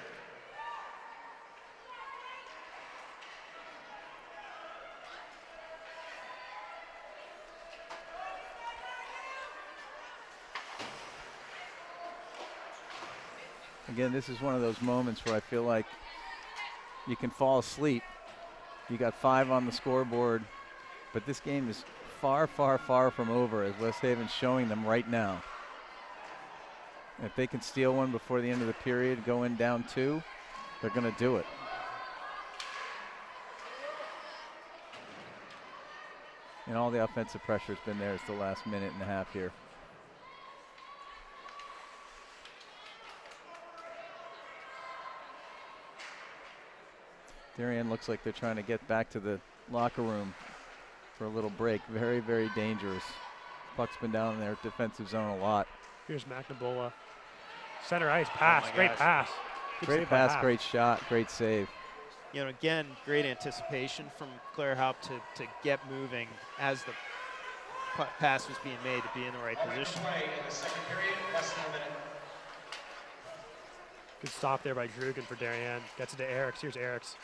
Again, this is one of those moments where I feel like you can fall asleep. You got 5 on the scoreboard, but this game is far, far, far from over, as West Haven's showing them right now. If they can steal one before the end of the period, go in down 2, they're going to do it. And all the offensive pressure has been there as the last minute and a half here. Darien looks like they're trying to get back to the locker room for a little break. Very, very dangerous. Puck's been down in their defensive zone a lot. Here's McNabola. Center ice pass. Great pass. Good Great save by pass, Happ. great shot, great save. You know, again, great anticipation from Claire Haupt to get moving as the pass was being made to be in the right position. Play in the second period, less than a minute. Good stop there by Drugan for Darien. Gets it to Eriks. Here's Eriks.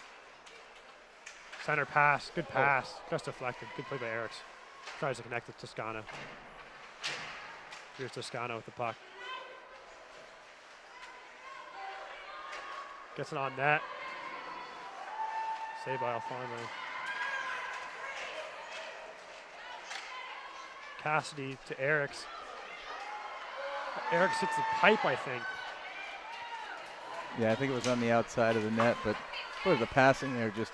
Center pass. Good pass. Just deflected. Good play by Eriks. Tries to connect with Toscano. Here's Toscano with the puck. Gets it on net. Saved by Alfonso. Cassidy to Eriks. Eriks hits the pipe, I think. Yeah, I think it was on the outside of the net, but boy, the passing there just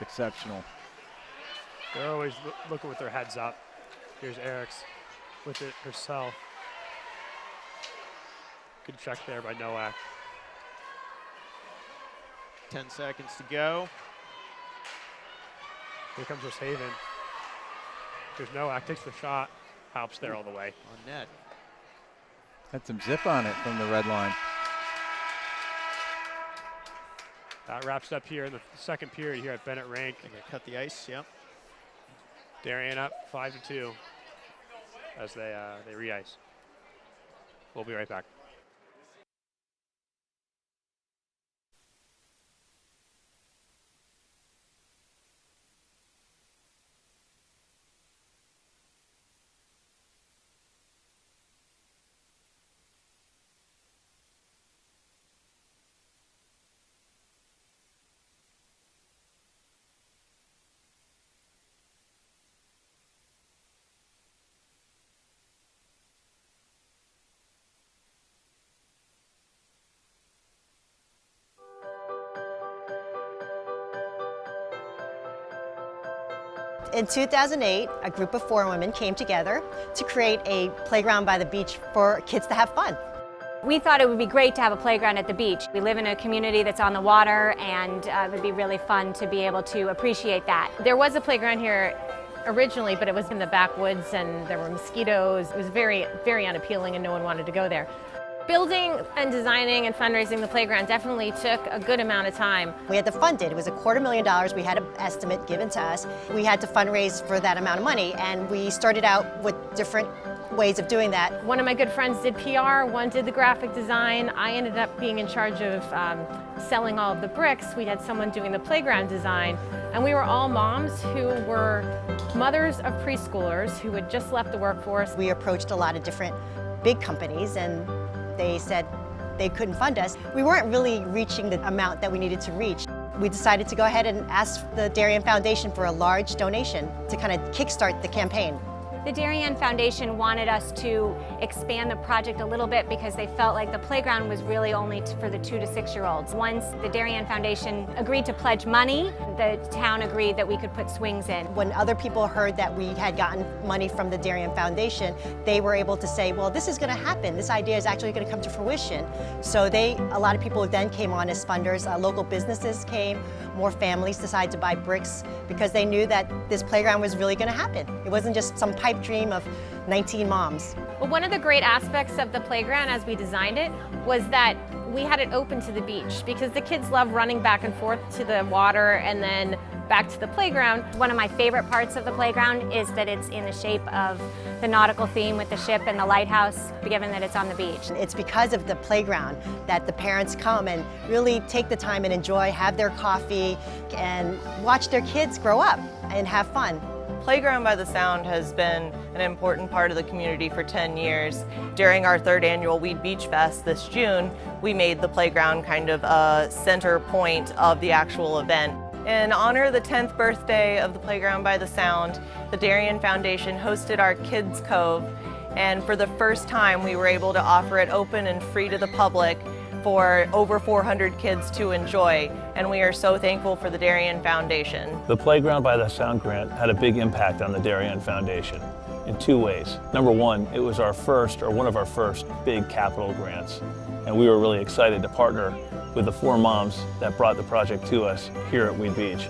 exceptional. They're always looking with their heads up. Here's Eriks with it herself. Good check there by Nowak. 10 seconds to go. Here comes West Haven. Here's Nowak, takes the shot. Haupt's there all the way. On net. Had some zip on it from the red line. That wraps up here in the second period here at Bennett Rink. They're going to cut the ice, yep. Darien up 5-2 as they re-ice. We'll be right back. In 2008, a group of 4 women came together to create a playground by the beach for kids to have fun. We thought it would be great to have a playground at the beach. We live in a community that's on the water, and it would be really fun to be able to appreciate that. There was a playground here originally, but it was in the backwoods and there were mosquitoes. It was very, very unappealing and no one wanted to go there. Building and designing and fundraising the playground definitely took a good amount of time. We had to fund it. It was $250,000. We had an estimate given to us. We had to fundraise for that amount of money, and we started out with different ways of doing that. One of my good friends did PR, one did the graphic design. I ended up being in charge of selling all of the bricks. We had someone doing the playground design, and we were all moms who were mothers of preschoolers who had just left the workforce. We approached a lot of different big companies, and they said they couldn't fund us. We weren't really reaching the amount that we needed to reach. We decided to go ahead and ask the Darien Foundation for a large donation to kind of kickstart the campaign. The Darien Foundation wanted us to expand the project a little bit because they felt like the playground was really only for the 2 to 6-year-olds. Once the Darien Foundation agreed to pledge money, the town agreed that we could put swings in. When other people heard that we had gotten money from the Darien Foundation, they were able to say, well, this is going to happen. This idea is actually going to come to fruition. So a lot of people then came on as funders. Local businesses came. More families decided to buy bricks because they knew that this playground was really going to happen. It wasn't just some pipe dream of 19 moms. Well, one of the great aspects of the playground as we designed it was that we had it open to the beach because the kids love running back and forth to the water and then back to the playground. One of my favorite parts of the playground is that it's in the shape of the nautical theme with the ship and the lighthouse, given that it's on the beach. It's because of the playground that the parents come and really take the time and enjoy, have their coffee, and watch their kids grow up and have fun. Playground by the Sound has been an important part of the community for 10 years. During our 3rd annual Weed Beach Fest this June, we made the playground kind of a center point of the actual event. In honor of the 10th birthday of the Playground by the Sound, the Darien Foundation hosted our Kids Cove, and for the first time we were able to offer it open and free to the public for over 400 kids to enjoy, and we are so thankful for the Darien Foundation. The Playground by the Sound grant had a big impact on the Darien Foundation in 2 ways. Number one, it was one of our first big capital grants, and we were really excited to partner with the 4 moms that brought the project to us here at Weed Beach.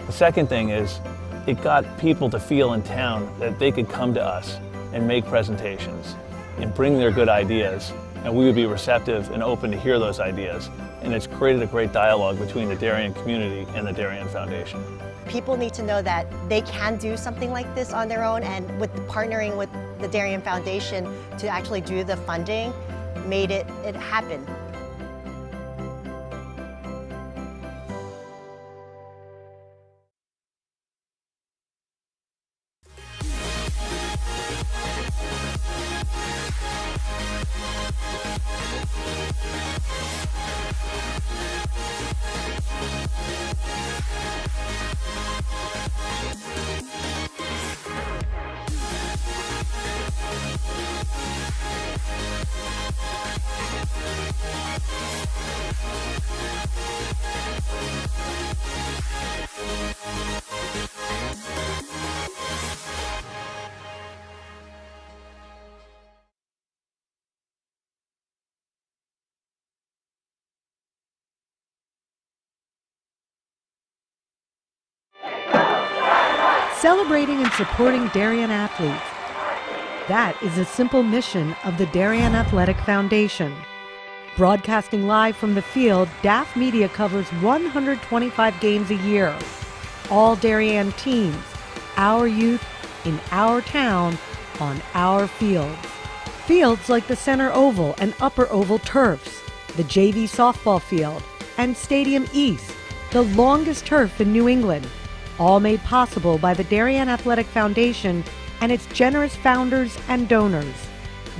The second thing is it got people to feel in town that they could come to us and make presentations and bring their good ideas, and we would be receptive and open to hear those ideas. And it's created a great dialogue between the Darien community and the Darien Foundation. People need to know that they can do something like this on their own, and with partnering with the Darien Foundation to actually do the funding made it happen. Celebrating and supporting Darien athletes. That is a simple mission of the Darien Athletic Foundation. Broadcasting live from the field, DAF Media covers 125 games a year. All Darien teams, our youth, in our town, on our fields. Fields like the Center Oval and Upper Oval turfs, the JV softball field, and Stadium East, the longest turf in New England. All made possible by the Darien Athletic Foundation and its generous founders and donors.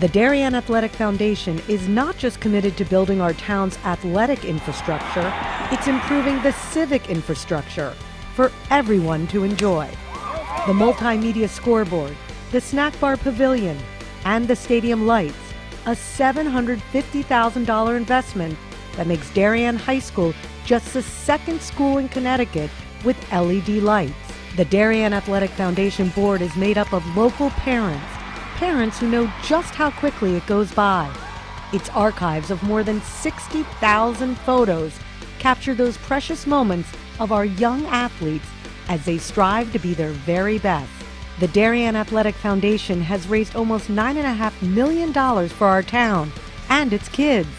The Darien Athletic Foundation is not just committed to building our town's athletic infrastructure, it's improving the civic infrastructure for everyone to enjoy. The multimedia scoreboard, the snack bar pavilion, and the stadium lights, a $750,000 investment that makes Darien High School just the 2nd school in Connecticut with LED lights. The Darien Athletic Foundation board is made up of local parents who know just how quickly it goes by. Its archives of more than 60,000 photos capture those precious moments of our young athletes as they strive to be their very best. The Darien Athletic Foundation has raised almost $9.5 million for our town and its kids.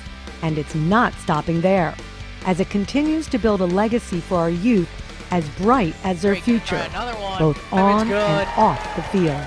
And it's not stopping there, as it continues to build a legacy for our youth as bright as their future, both on and off the field.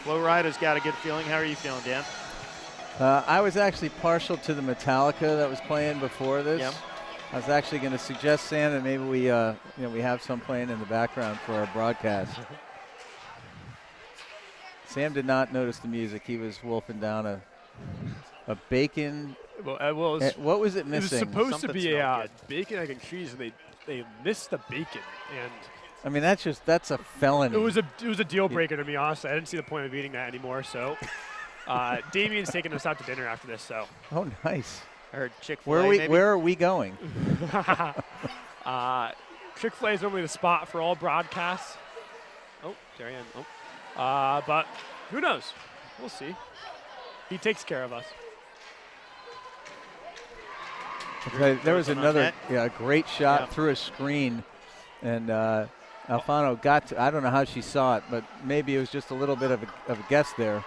Flo Rida's got a good feeling. How are you feeling, Dan? I was actually partial to the Metallica that was playing before this. Yep. I was actually going to suggest, Sam, that maybe we have some playing in the background for our broadcast. Sam did not notice the music. He was wolfing down a bacon. Well, What was it missing? It was supposed Something to be smelled a bacon, egg, and cheese, and they missed the bacon. And I mean, that's a felony. it was a deal breaker to be honest. I didn't see the point of eating that anymore. So, Damien's taking us out to dinner after this. So, Oh, nice. I heard Chick-fil-A. maybe? Where are we going? Chick-fil-A is normally the spot for all broadcasts. Oh, Darien. Oh, but who knows? We'll see. He takes care of us. Okay, there was on another net. great shot Yeah. through a screen, and Alfano got to, I don't know how she saw it, but maybe it was just a little bit of a guess there.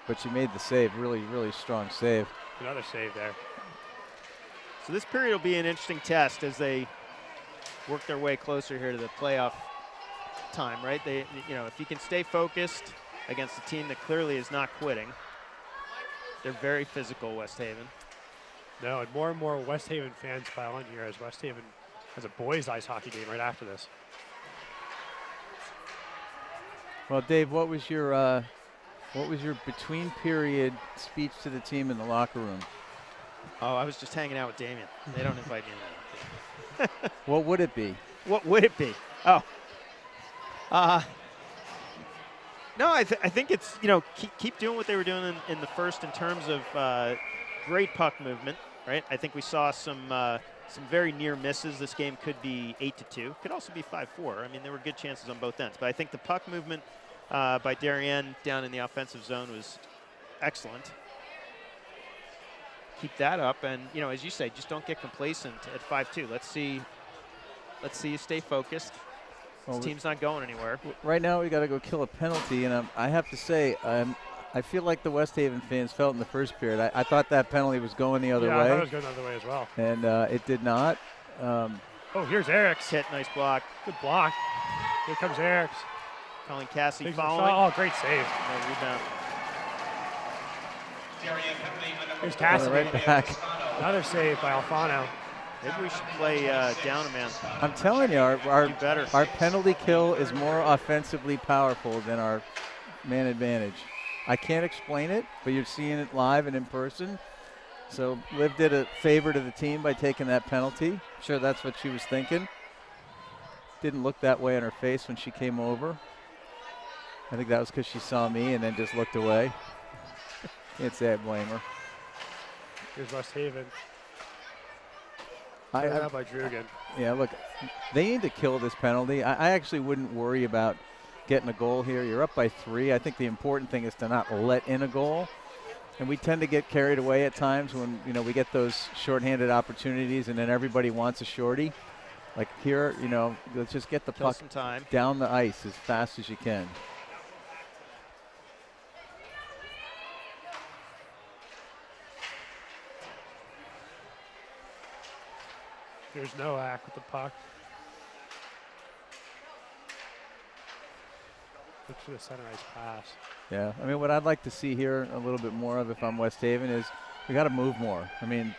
But she made the save, really, really strong save. Another save there. So this period will be an interesting test as they work their way closer here to the playoff time, right? If you can stay focused against a team that clearly is not quitting. They're very physical, West Haven. No, and more West Haven fans pile in here as West Haven has a boys' ice hockey game right after this. Well, Dave, what was your between period speech to the team in the locker room? Oh, I was just hanging out with Damien. They don't invite me in that. What would it be? What would it be? Oh. No, I think it's, keep doing what they were doing in the first in terms of great puck movement, right? I think we saw some very near misses. This game could be 8-2. Could also be 5-4. I mean, there were good chances on both ends. But I think the puck movement by Darien down in the offensive zone was excellent. Keep that up, and as you say, just don't get complacent at 5-2. Let's see you stay focused. Well, this team's not going anywhere. Right now, we got to go kill a penalty, and I have to say, I feel like the West Haven fans felt in the first period. I thought that penalty was going the other way. I thought it was going the other way as well. And it did not. Oh, here's Eric's. Hit, nice block. Good block. Here comes Eric's. Colin Cassie Big following. Oh, great save. No rebound. Here's Cassie. Right back. Another save by Alfano. Maybe we should play down a man. I'm telling you, better. our penalty kill is more offensively powerful than our man advantage. I can't explain it, but you're seeing it live and in person. So Liv did a favor to the team by taking that penalty. I'm sure that's what she was thinking. Didn't look that way on her face when she came over. I think that was because she saw me and then just looked away. Can't say I blame her. Here's West Haven. I by Drew again. Yeah, look, they need to kill this penalty. I actually wouldn't worry about getting a goal here. You're up by 3. I think the important thing is to not let in a goal. And we tend to get carried away at times when, we get those shorthanded opportunities and then everybody wants a shorty. Like here, let's just get the Kill puck some time. down the ice as fast as you can. Here's Nowak with the puck. Looks for the center ice pass. Yeah, I mean, what I'd like to see here a little bit more of if I'm West Haven is we got to move more. I mean,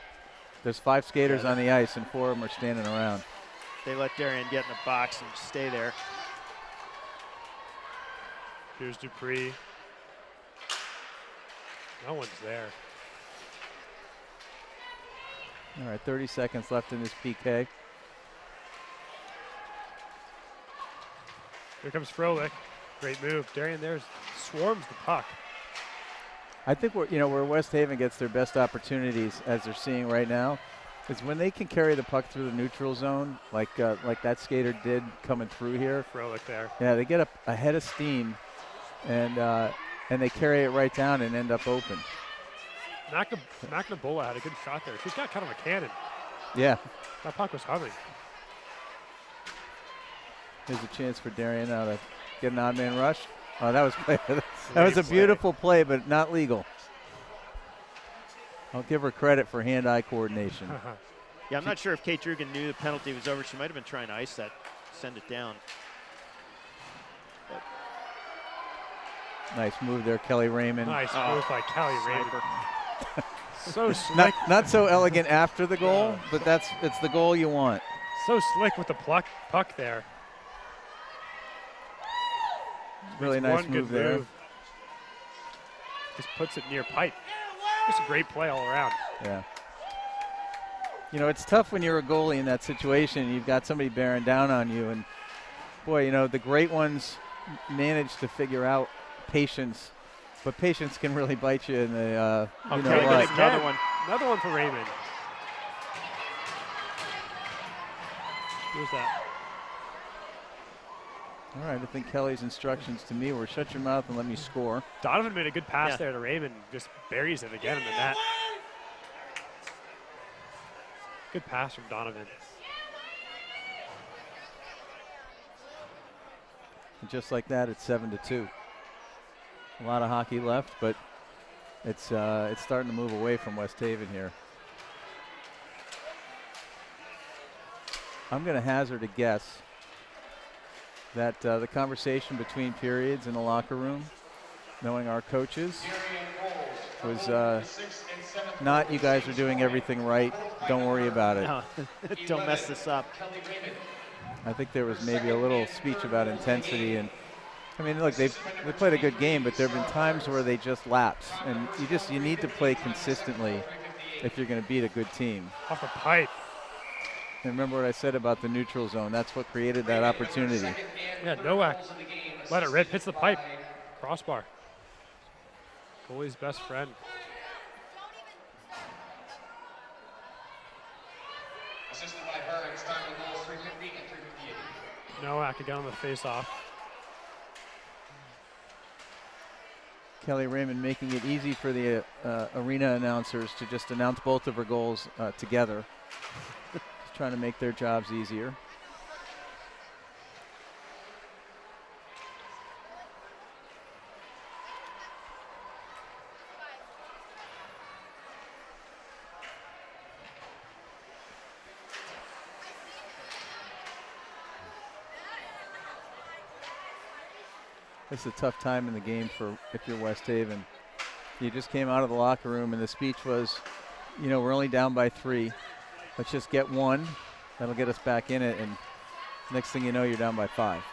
there's 5 skaters on the ice and 4 of them are standing around. They let Darien get in the box and just stay there. Here's Dupree. No one's there. All right, 30 seconds left in this PK. Here comes Froelich. Great move. Darien there swarms the puck. I think where West Haven gets their best opportunities, as they're seeing right now, is when they can carry the puck through the neutral zone, like that skater did coming through here. Froelich there. Yeah, they get a head of steam, and they carry it right down and end up open. Magnabola had a good shot there. She's got kind of a cannon. Yeah. That puck was humming. Here's a chance for Darien now to get an odd man rush. Oh, that was that was a beautiful play, but not legal. I'll give her credit for hand-eye coordination. Yeah, I'm not sure if Kate Drugan knew the penalty was over. She might have been trying to ice that, send it down. But Nice move there, Kelly Raymond. Nice move by Kelly Raymond. So slick. Not so elegant after the goal, but it's the goal you want. So slick with the puck there. Really nice move there. Just puts it near pipe. Just a great play all around. Yeah. You know, it's tough when you're a goalie in that situation. You've got somebody bearing down on you. And, boy, you know, the great ones manage to figure out patience. But patience can really bite you in the, you know what. Another one for Raymond. Who's that? All right, I think Kelly's instructions to me were shut your mouth and let me score. Donovan made a good pass there to Raymond. Just buries it again in the net. Good pass from Donovan. And just like that, it's 7-2. A lot of hockey left, but it's starting to move away from West Haven here. I'm going to hazard a guess that the conversation between periods in the locker room, knowing our coaches, was not you guys are doing everything right, don't worry about it. No, don't mess this up. I think there was maybe a little speech about intensity, and I mean, look, they played a good game, but there have been times where they just lapse, and you need to play consistently if you're going to beat a good team. Off the pipe. And remember what I said about the neutral zone. That's what created that opportunity. Yeah, Nowak let it rip, hits the pipe, crossbar. Goalie's best friend. Assisted by her, it's time to goals 350 and 358. Nowak again on the face-off. Kelly Raymond making it easy for the arena announcers to just announce both of her goals together. Just trying to make their jobs easier. It's a tough time in the game for if you're West Haven. You just came out of the locker room and the speech was, you know, we're only down by 3. Let's just get 1. That'll get us back in it, and next thing you know, you're down by 5.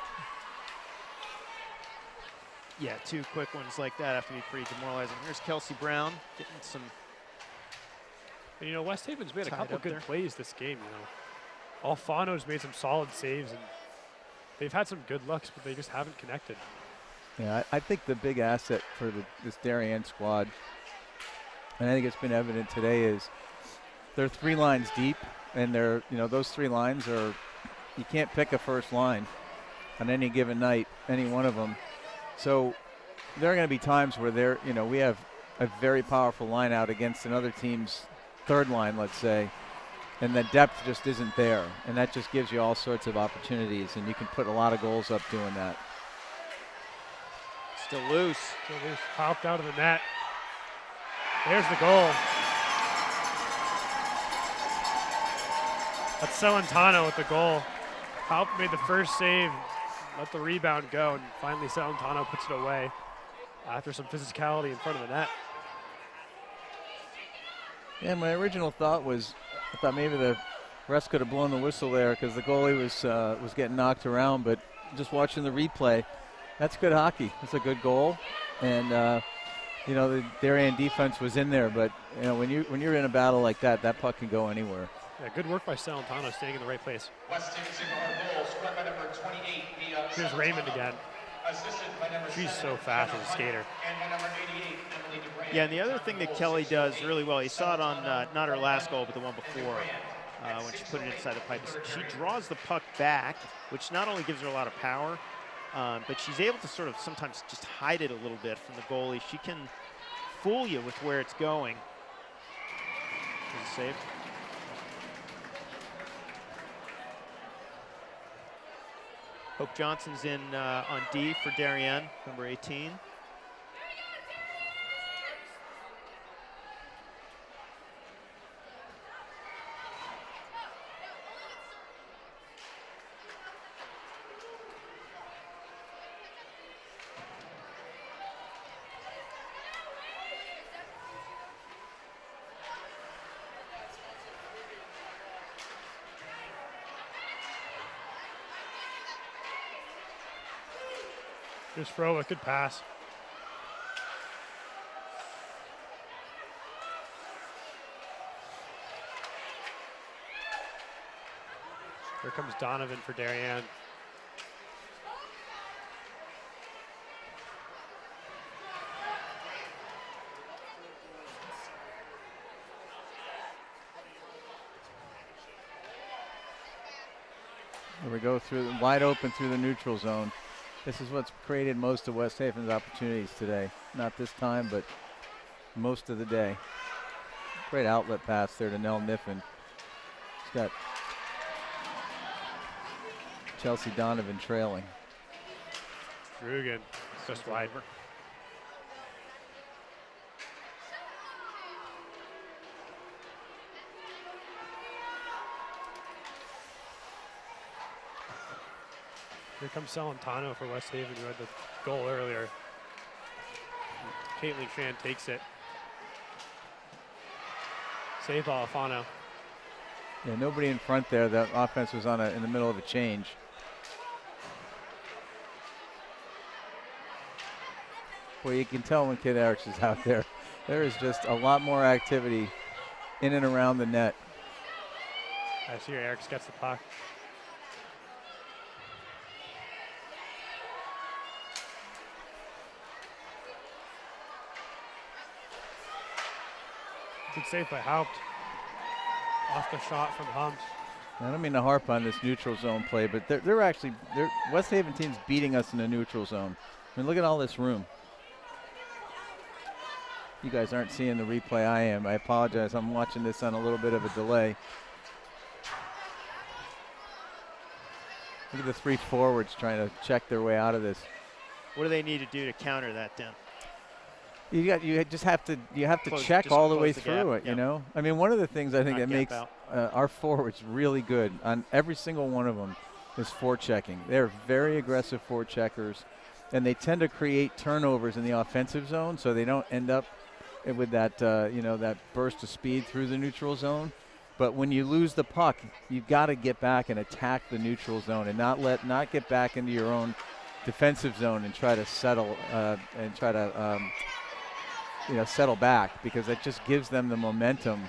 Yeah, 2 quick ones like that have to be pretty demoralizing. Here's Kelsey Brown getting some. And, you know, West Haven's made a couple good there. plays this game, you know. Alfano's made some solid saves, and they've had some good looks, but they just haven't connected. Yeah, I think the big asset for this Darien squad, and I think it's been evident today, is they're 3 lines deep, and they're, you know, those 3 lines are, you can't pick a first line on any given night, any one of them. So there are going to be times where they're, you know, we have a very powerful line out against another team's 3rd line, let's say, and the depth just isn't there, and that just gives you all sorts of opportunities, and you can put a lot of goals up doing that. Still loose. Popped out of the net. There's the goal. That's Celentano with the goal. Halp made the first save, let the rebound go, and finally Celentano puts it away after some physicality in front of the net. Yeah, my original thought was, I thought maybe the rest could have blown the whistle there because the goalie was getting knocked around, but just watching the replay, that's good hockey. It's a good goal, and you know, the Darien defense was in there, but you know, when you're in a battle like that, that puck can go anywhere. Yeah, good work by Celentano, staying in the right place. West Haven signal our goal, scored by number 28 via Here's Raymond again. Assisted by number She's 7, so fast Jenna as a skater. Hunter, and by number 88, Emily DeBrand. Yeah, and the other thing that Kelly does really well, you saw it on not her last goal, but the one before, when she put it inside the pipe. She draws the puck back, which not only gives her a lot of power, but she's able to sort of sometimes just hide it a little bit from the goalie. She can fool you with where it's going. There's a save. Hope Johnson's in on D for Darien, number 18. Here's Froelich, good pass. Here comes Donovan for Darien. Here we go through wide open through the neutral zone. This is what's created most of West Haven's opportunities today. Not this time, but most of the day. Great outlet pass there to Nell Niffen. He's got Chelsea Donovan trailing. Rugen, just wide. Here comes Celentano for West Haven, who had the goal earlier. Caitlin Shan takes it. Save by Alfano. Yeah, nobody in front there. The offense was on in the middle of a change. Well, you can tell when Kid Eriks is out there. There is just a lot more activity in and around the net. I see here Eriks gets the puck. Good save by Haupt. Off the shot from Humps. I don't mean to harp on this neutral zone play, but they're actually West Haven team's beating us in the neutral zone. I mean, look at all this room. You guys aren't seeing the replay I am. I apologize. I'm watching this on a little bit of a delay. Look at the three forwards trying to check their way out of this. What do they need to do to counter that then? You just have to Close, check all the way the through gap. it. You know, I mean, one of the things I think Not that makes our forwards really good on every single one of them is forechecking. They're very aggressive forecheckers, and they tend to create turnovers in the offensive zone, so they don't end up with that that burst of speed through the neutral zone. But when you lose the puck, you've got to get back and attack the neutral zone and not get back into your own defensive zone and try to settle settle back, because that just gives them the momentum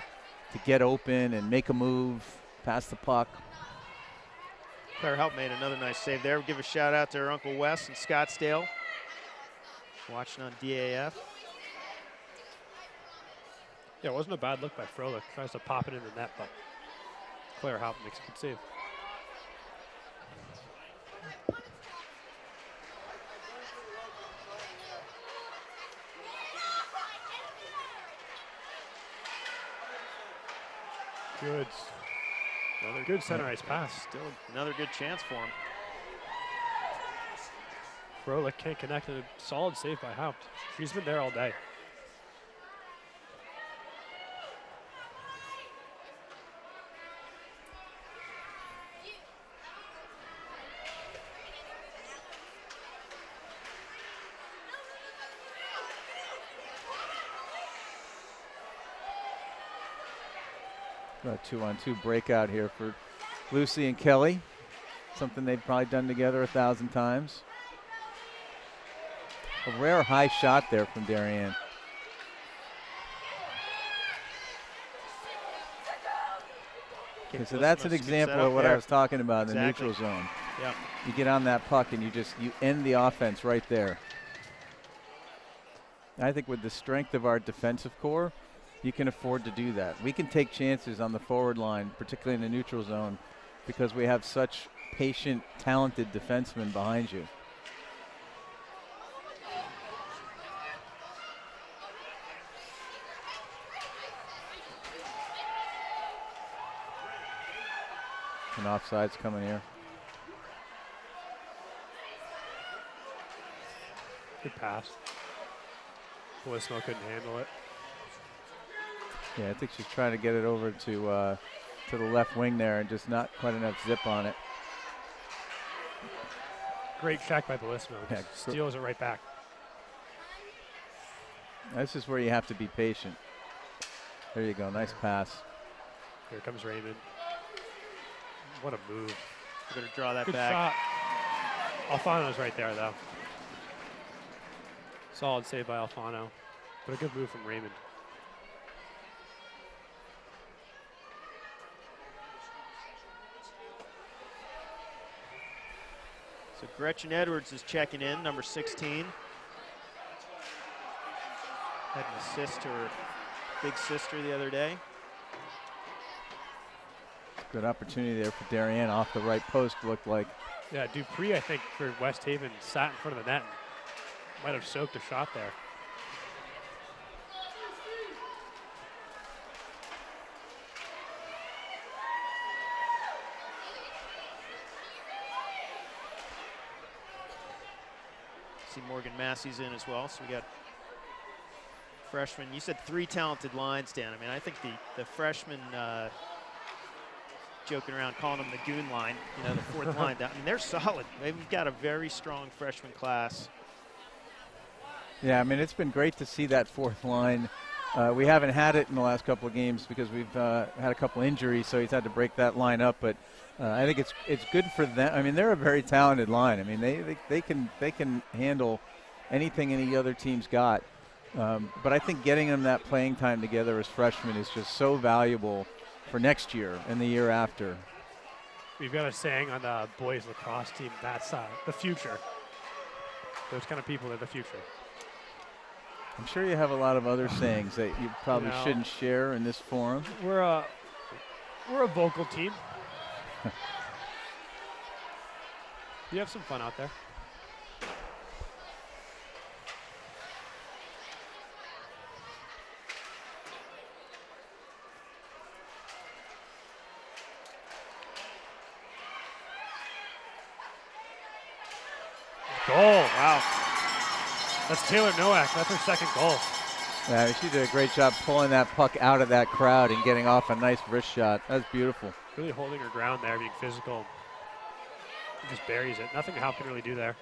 to get open and make a move, pass the puck. Claire Help made another nice save there. We'll give a shout out to her Uncle Wes in Scottsdale, watching on DAF. Yeah, it wasn't a bad look by Froelich. Tries to pop it in the net, but Claire Haupt makes a good save. Good. Another good center ice pass. Still another good chance for him. Froelich can't connect, and a solid save by Haupt. She's been there all day. A 2-on-2 breakout here for Lucy and Kelly. Something they've probably done together 1,000 times. A rare high shot there from Darien. Okay, so that's an example of what I was talking about in the neutral zone. Yep. You get on that puck and you end the offense right there. I think with the strength of our defensive core, you can afford to do that. We can take chances on the forward line, particularly in the neutral zone, because we have such patient, talented defensemen behind you. And offside's coming here. Good pass. Blismo couldn't handle it. Yeah, I think she's trying to get it over to the left wing there, and just not quite enough zip on it. Great check by Blismo. Yeah, steals it right back. This is where you have to be patient. There you go, nice pass. Here comes Raymond. What a move. We're going to draw that Good back. shot. Alfano's right there, though. Solid save by Alfano, but a good move from Raymond. So Gretchen Edwards is checking in, number 16. Had an assist to her big sister the other day. Good opportunity there for Darien off the right post, looked like. Yeah, Dupree, I think, for West Haven sat in front of the net and might have soaked a shot there. See Morgan Massey's in as well, so we got freshmen. You said 3 talented lines, Dan. I mean, I think the freshmen joking around calling them the goon line, you know, the 4th line. I mean, they're solid. They've got a very strong freshman class. Yeah, I mean, it's been great to see that 4th line. We haven't had it in the last couple of games because we've had a couple injuries, so he's had to break that line up. But I think it's good for them. I mean, they're a very talented line. I mean, they can handle anything any other team's got. But I think getting them that playing time together as freshmen is just so valuable for next year and the year after. We've got a saying on the boys lacrosse team, that's the future. Those kind of people are the future. I'm sure you have a lot of other sayings that you probably shouldn't share in this forum. We're a vocal team. You have some fun out there. Goal, wow. That's Taylor Nowak, that's her 2nd goal. Yeah, she did a great job pulling that puck out of that crowd and getting off a nice wrist shot. That's beautiful. Really holding her ground there, being physical. Just buries it. Nothing Hal can really do there.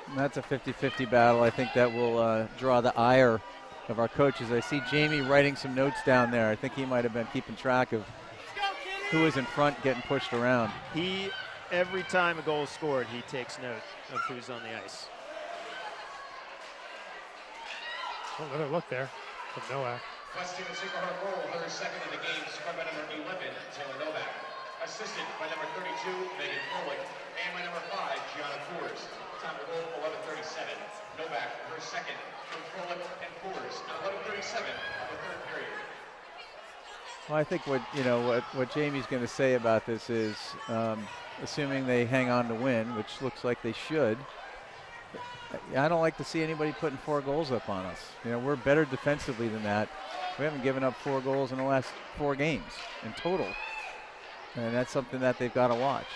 And that's a 50-50 battle. I think that will draw the ire of our coaches. I see Jamie writing some notes down there. I think he might have been keeping track of who was in front getting pushed around. Every time a goal is scored, he takes note of who's on the ice. Oh, another look there from Nowak. West Haven single her goal, her 2nd of the game, scored by number 11, Taylor Novak. Assisted by number 32, Megan Froelich, and by number 5, Gianna Coors. Time of goal, 11:37. Novak, her 2nd, from Froelich and Coors, at 11:37 of the 3rd period. Well, I think what Jamie's going to say about this is, assuming they hang on to win, which looks like they should, I don't like to see anybody putting 4 goals up on us. You know, we're better defensively than that. We haven't given up 4 goals in the last 4 games in total. And that's something that they've got to watch.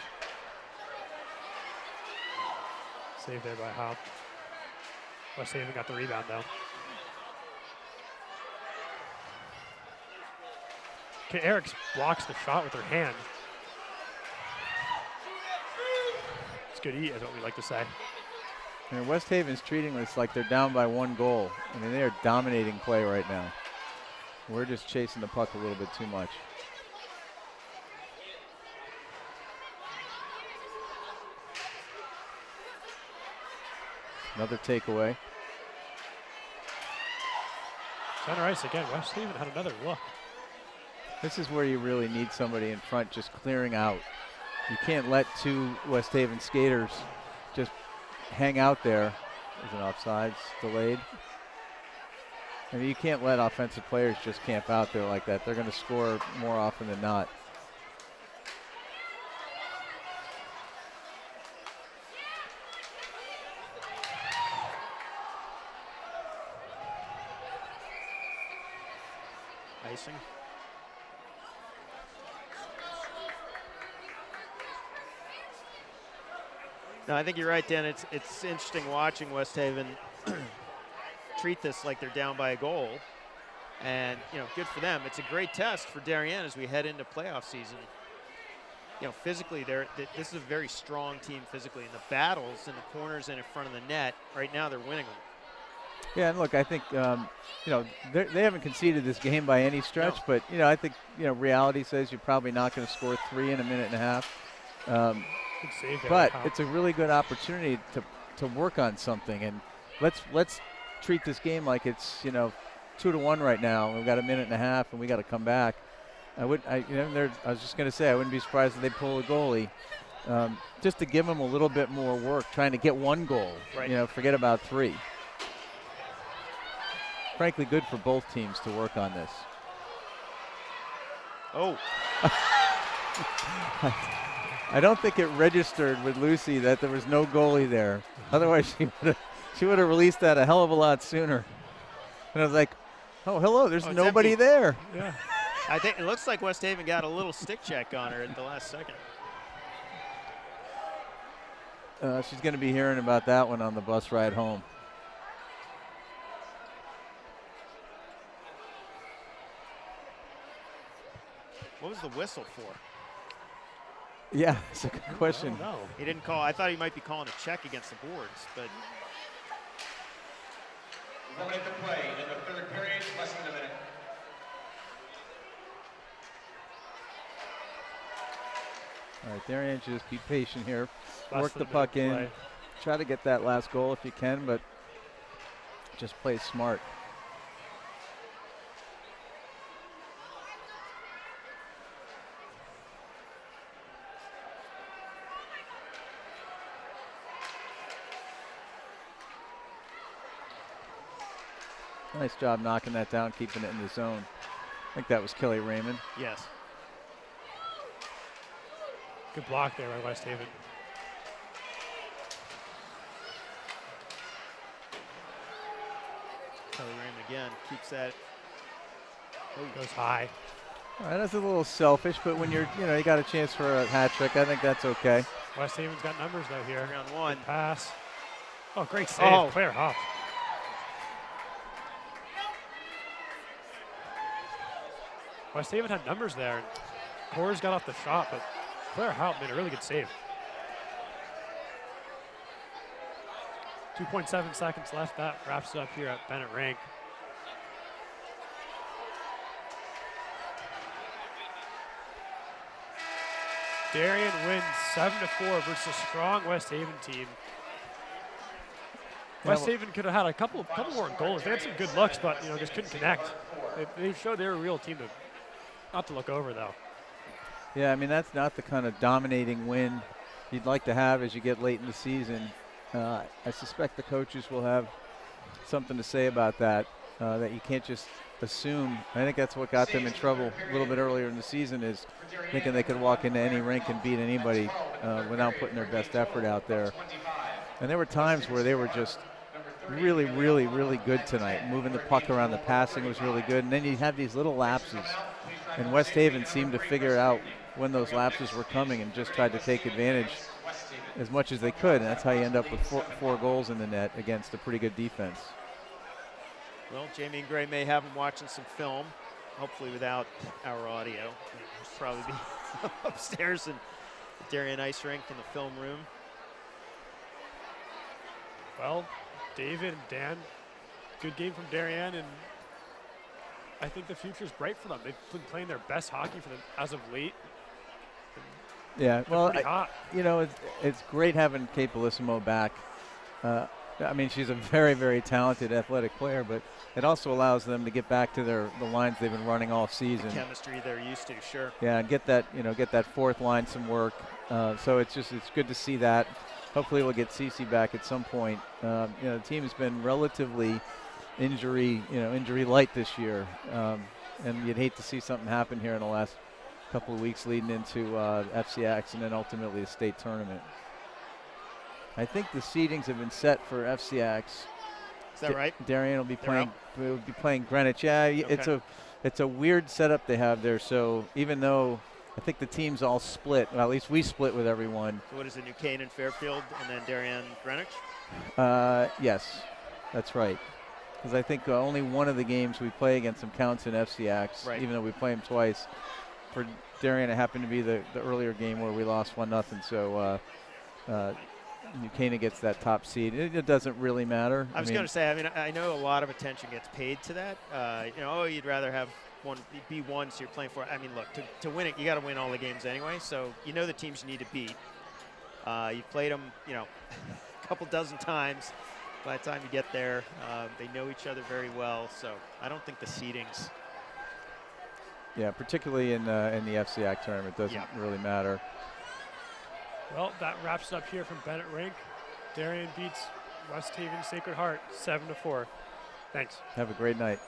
Save there by Hal. West Haven got the rebound though. Okay, Eriks blocks the shot with her hand. It's good eat, is what we like to say. And West Haven's treating this like they're down by 1 goal. I mean, they are dominating play right now. We're just chasing the puck a little bit too much. Another takeaway. Center ice again. West Haven had another look. This is where you really need somebody in front just clearing out. You can't let 2 West Haven skaters just hang out there. There's an offsides delayed. I mean, you can't let offensive players just camp out there like that. They're going to score more often than not. Icing. No, I think you're right, Dan. It's interesting watching West Haven treat this like they're down by a goal. And, you know, good for them. It's a great test for Darien as we head into playoff season. You know, physically, this is a very strong team physically. And the battles in the corners and in front of the net, right now they're winning them. Yeah, and look, I think, you know, they haven't conceded this game by any stretch, No. but, you know, I think, you know, reality says you're probably not going to score 3 in a minute and a half. Good save there. But Wow. it's a really good opportunity to work on something, and let's treat this game like it's 2-1 right now. We've got a minute and a half, and we got to come back. I was just going to say I wouldn't be surprised if they pull a goalie, just to give them a little bit more work, trying to get one goal. Right. Forget about 3. Frankly, good for both teams to work on this. Oh. I don't think it registered with Lucy that there was no goalie there. Otherwise, she would have released that a hell of a lot sooner. And I was like, oh, hello, there's nobody empty. there. Yeah. I think it looks like West Haven got a little stick check on her at the last second. She's going to be hearing about that one on the bus ride home. What was the whistle for? Yeah, it's a good question. No, he didn't call. I thought he might be calling a check against the boards, but. 1 minute to play in the 3rd period, less than a minute. All right, Darien, just be patient here. Less Work than the a puck minute to in. play. Try to get that last goal if you can, but just play smart. Nice job knocking that down, keeping it in the zone. I think that was Kelly Raymond. Yes. Good block there by West Haven. Kelly Raymond again keeps that. Goes high. All right, that's a little selfish, but when you got a chance for a hat trick, I think that's okay. West Haven's got numbers though here. Round 1. Good pass. Oh, great save. Oh. Claire Huff. West Haven had numbers there. Coors got off the shot, but Claire Houpt made a really good save. 2.7 seconds left. That wraps it up here at Bennett Rink. Darien wins 7-4 versus a strong West Haven team. West Haven could have had a couple more goals. They had some good looks, but just couldn't connect. They showed they were a real team not to look over though. Yeah, I mean, that's not the kind of dominating win you'd like to have as you get late in the season. I suspect the coaches will have something to say about that, that you can't just assume. I think that's what got them in trouble a little bit earlier in the season, is thinking they could walk into any rink and beat anybody without putting their best effort out there. And there were times where they were just really, really, really good tonight. Moving the puck around, the passing was really good. And then you have these little lapses. And West Haven seemed to figure out when those lapses were coming and just tried to take advantage as much as they could. And that's how you end up with four goals in the net against a pretty good defense. Well, Jamie and Gray may have them watching some film, hopefully without our audio. They'll probably be upstairs in the Darien Ice Rink in the film room. Well, David and Dan, good game from Darien, and I think the future's bright for them. They've been playing their best hockey for them as of late. Yeah, well, hot. it's great having Kate Bellissimo back. I mean, she's a very, very talented athletic player, but it also allows them to get back to the lines they've been running all season. The chemistry they're used to, sure. Yeah, and get that fourth line some work. So it's good to see that. Hopefully we'll get Cece back at some point. The team has been relatively injury light this year, and you'd hate to see something happen here in the last couple of weeks leading into FCX and then ultimately the state tournament. I think the seedings have been set for FCX. Is that right? Darien will be playing Greenwich. Yeah, Okay. it's a weird setup they have there. So even though I think the teams all split, well, at least we split with everyone. So what is it, New Canaan, Fairfield, and then Darien, Greenwich? Yes, that's right. Because I think only one of the games we play against them counts in FCX, right, even though we play them twice. For Darien, it happened to be the earlier game where we lost 1-0. So New Canaan gets that top seed. It doesn't really matter. I was going to say, I know a lot of attention gets paid to that. You'd rather have be one, so you're playing for it. I mean, look, to win it, you got to win all the games anyway. So the teams you need to beat. You've played them, you know, a couple dozen times. By the time you get there, they know each other very well. So I don't think the seedings. Yeah, particularly in the FCAC tournament, doesn't really matter. Well, that wraps up here from Bennett Rink. Darien beats West Haven Sacred Heart 7-4. Thanks. Have a great night.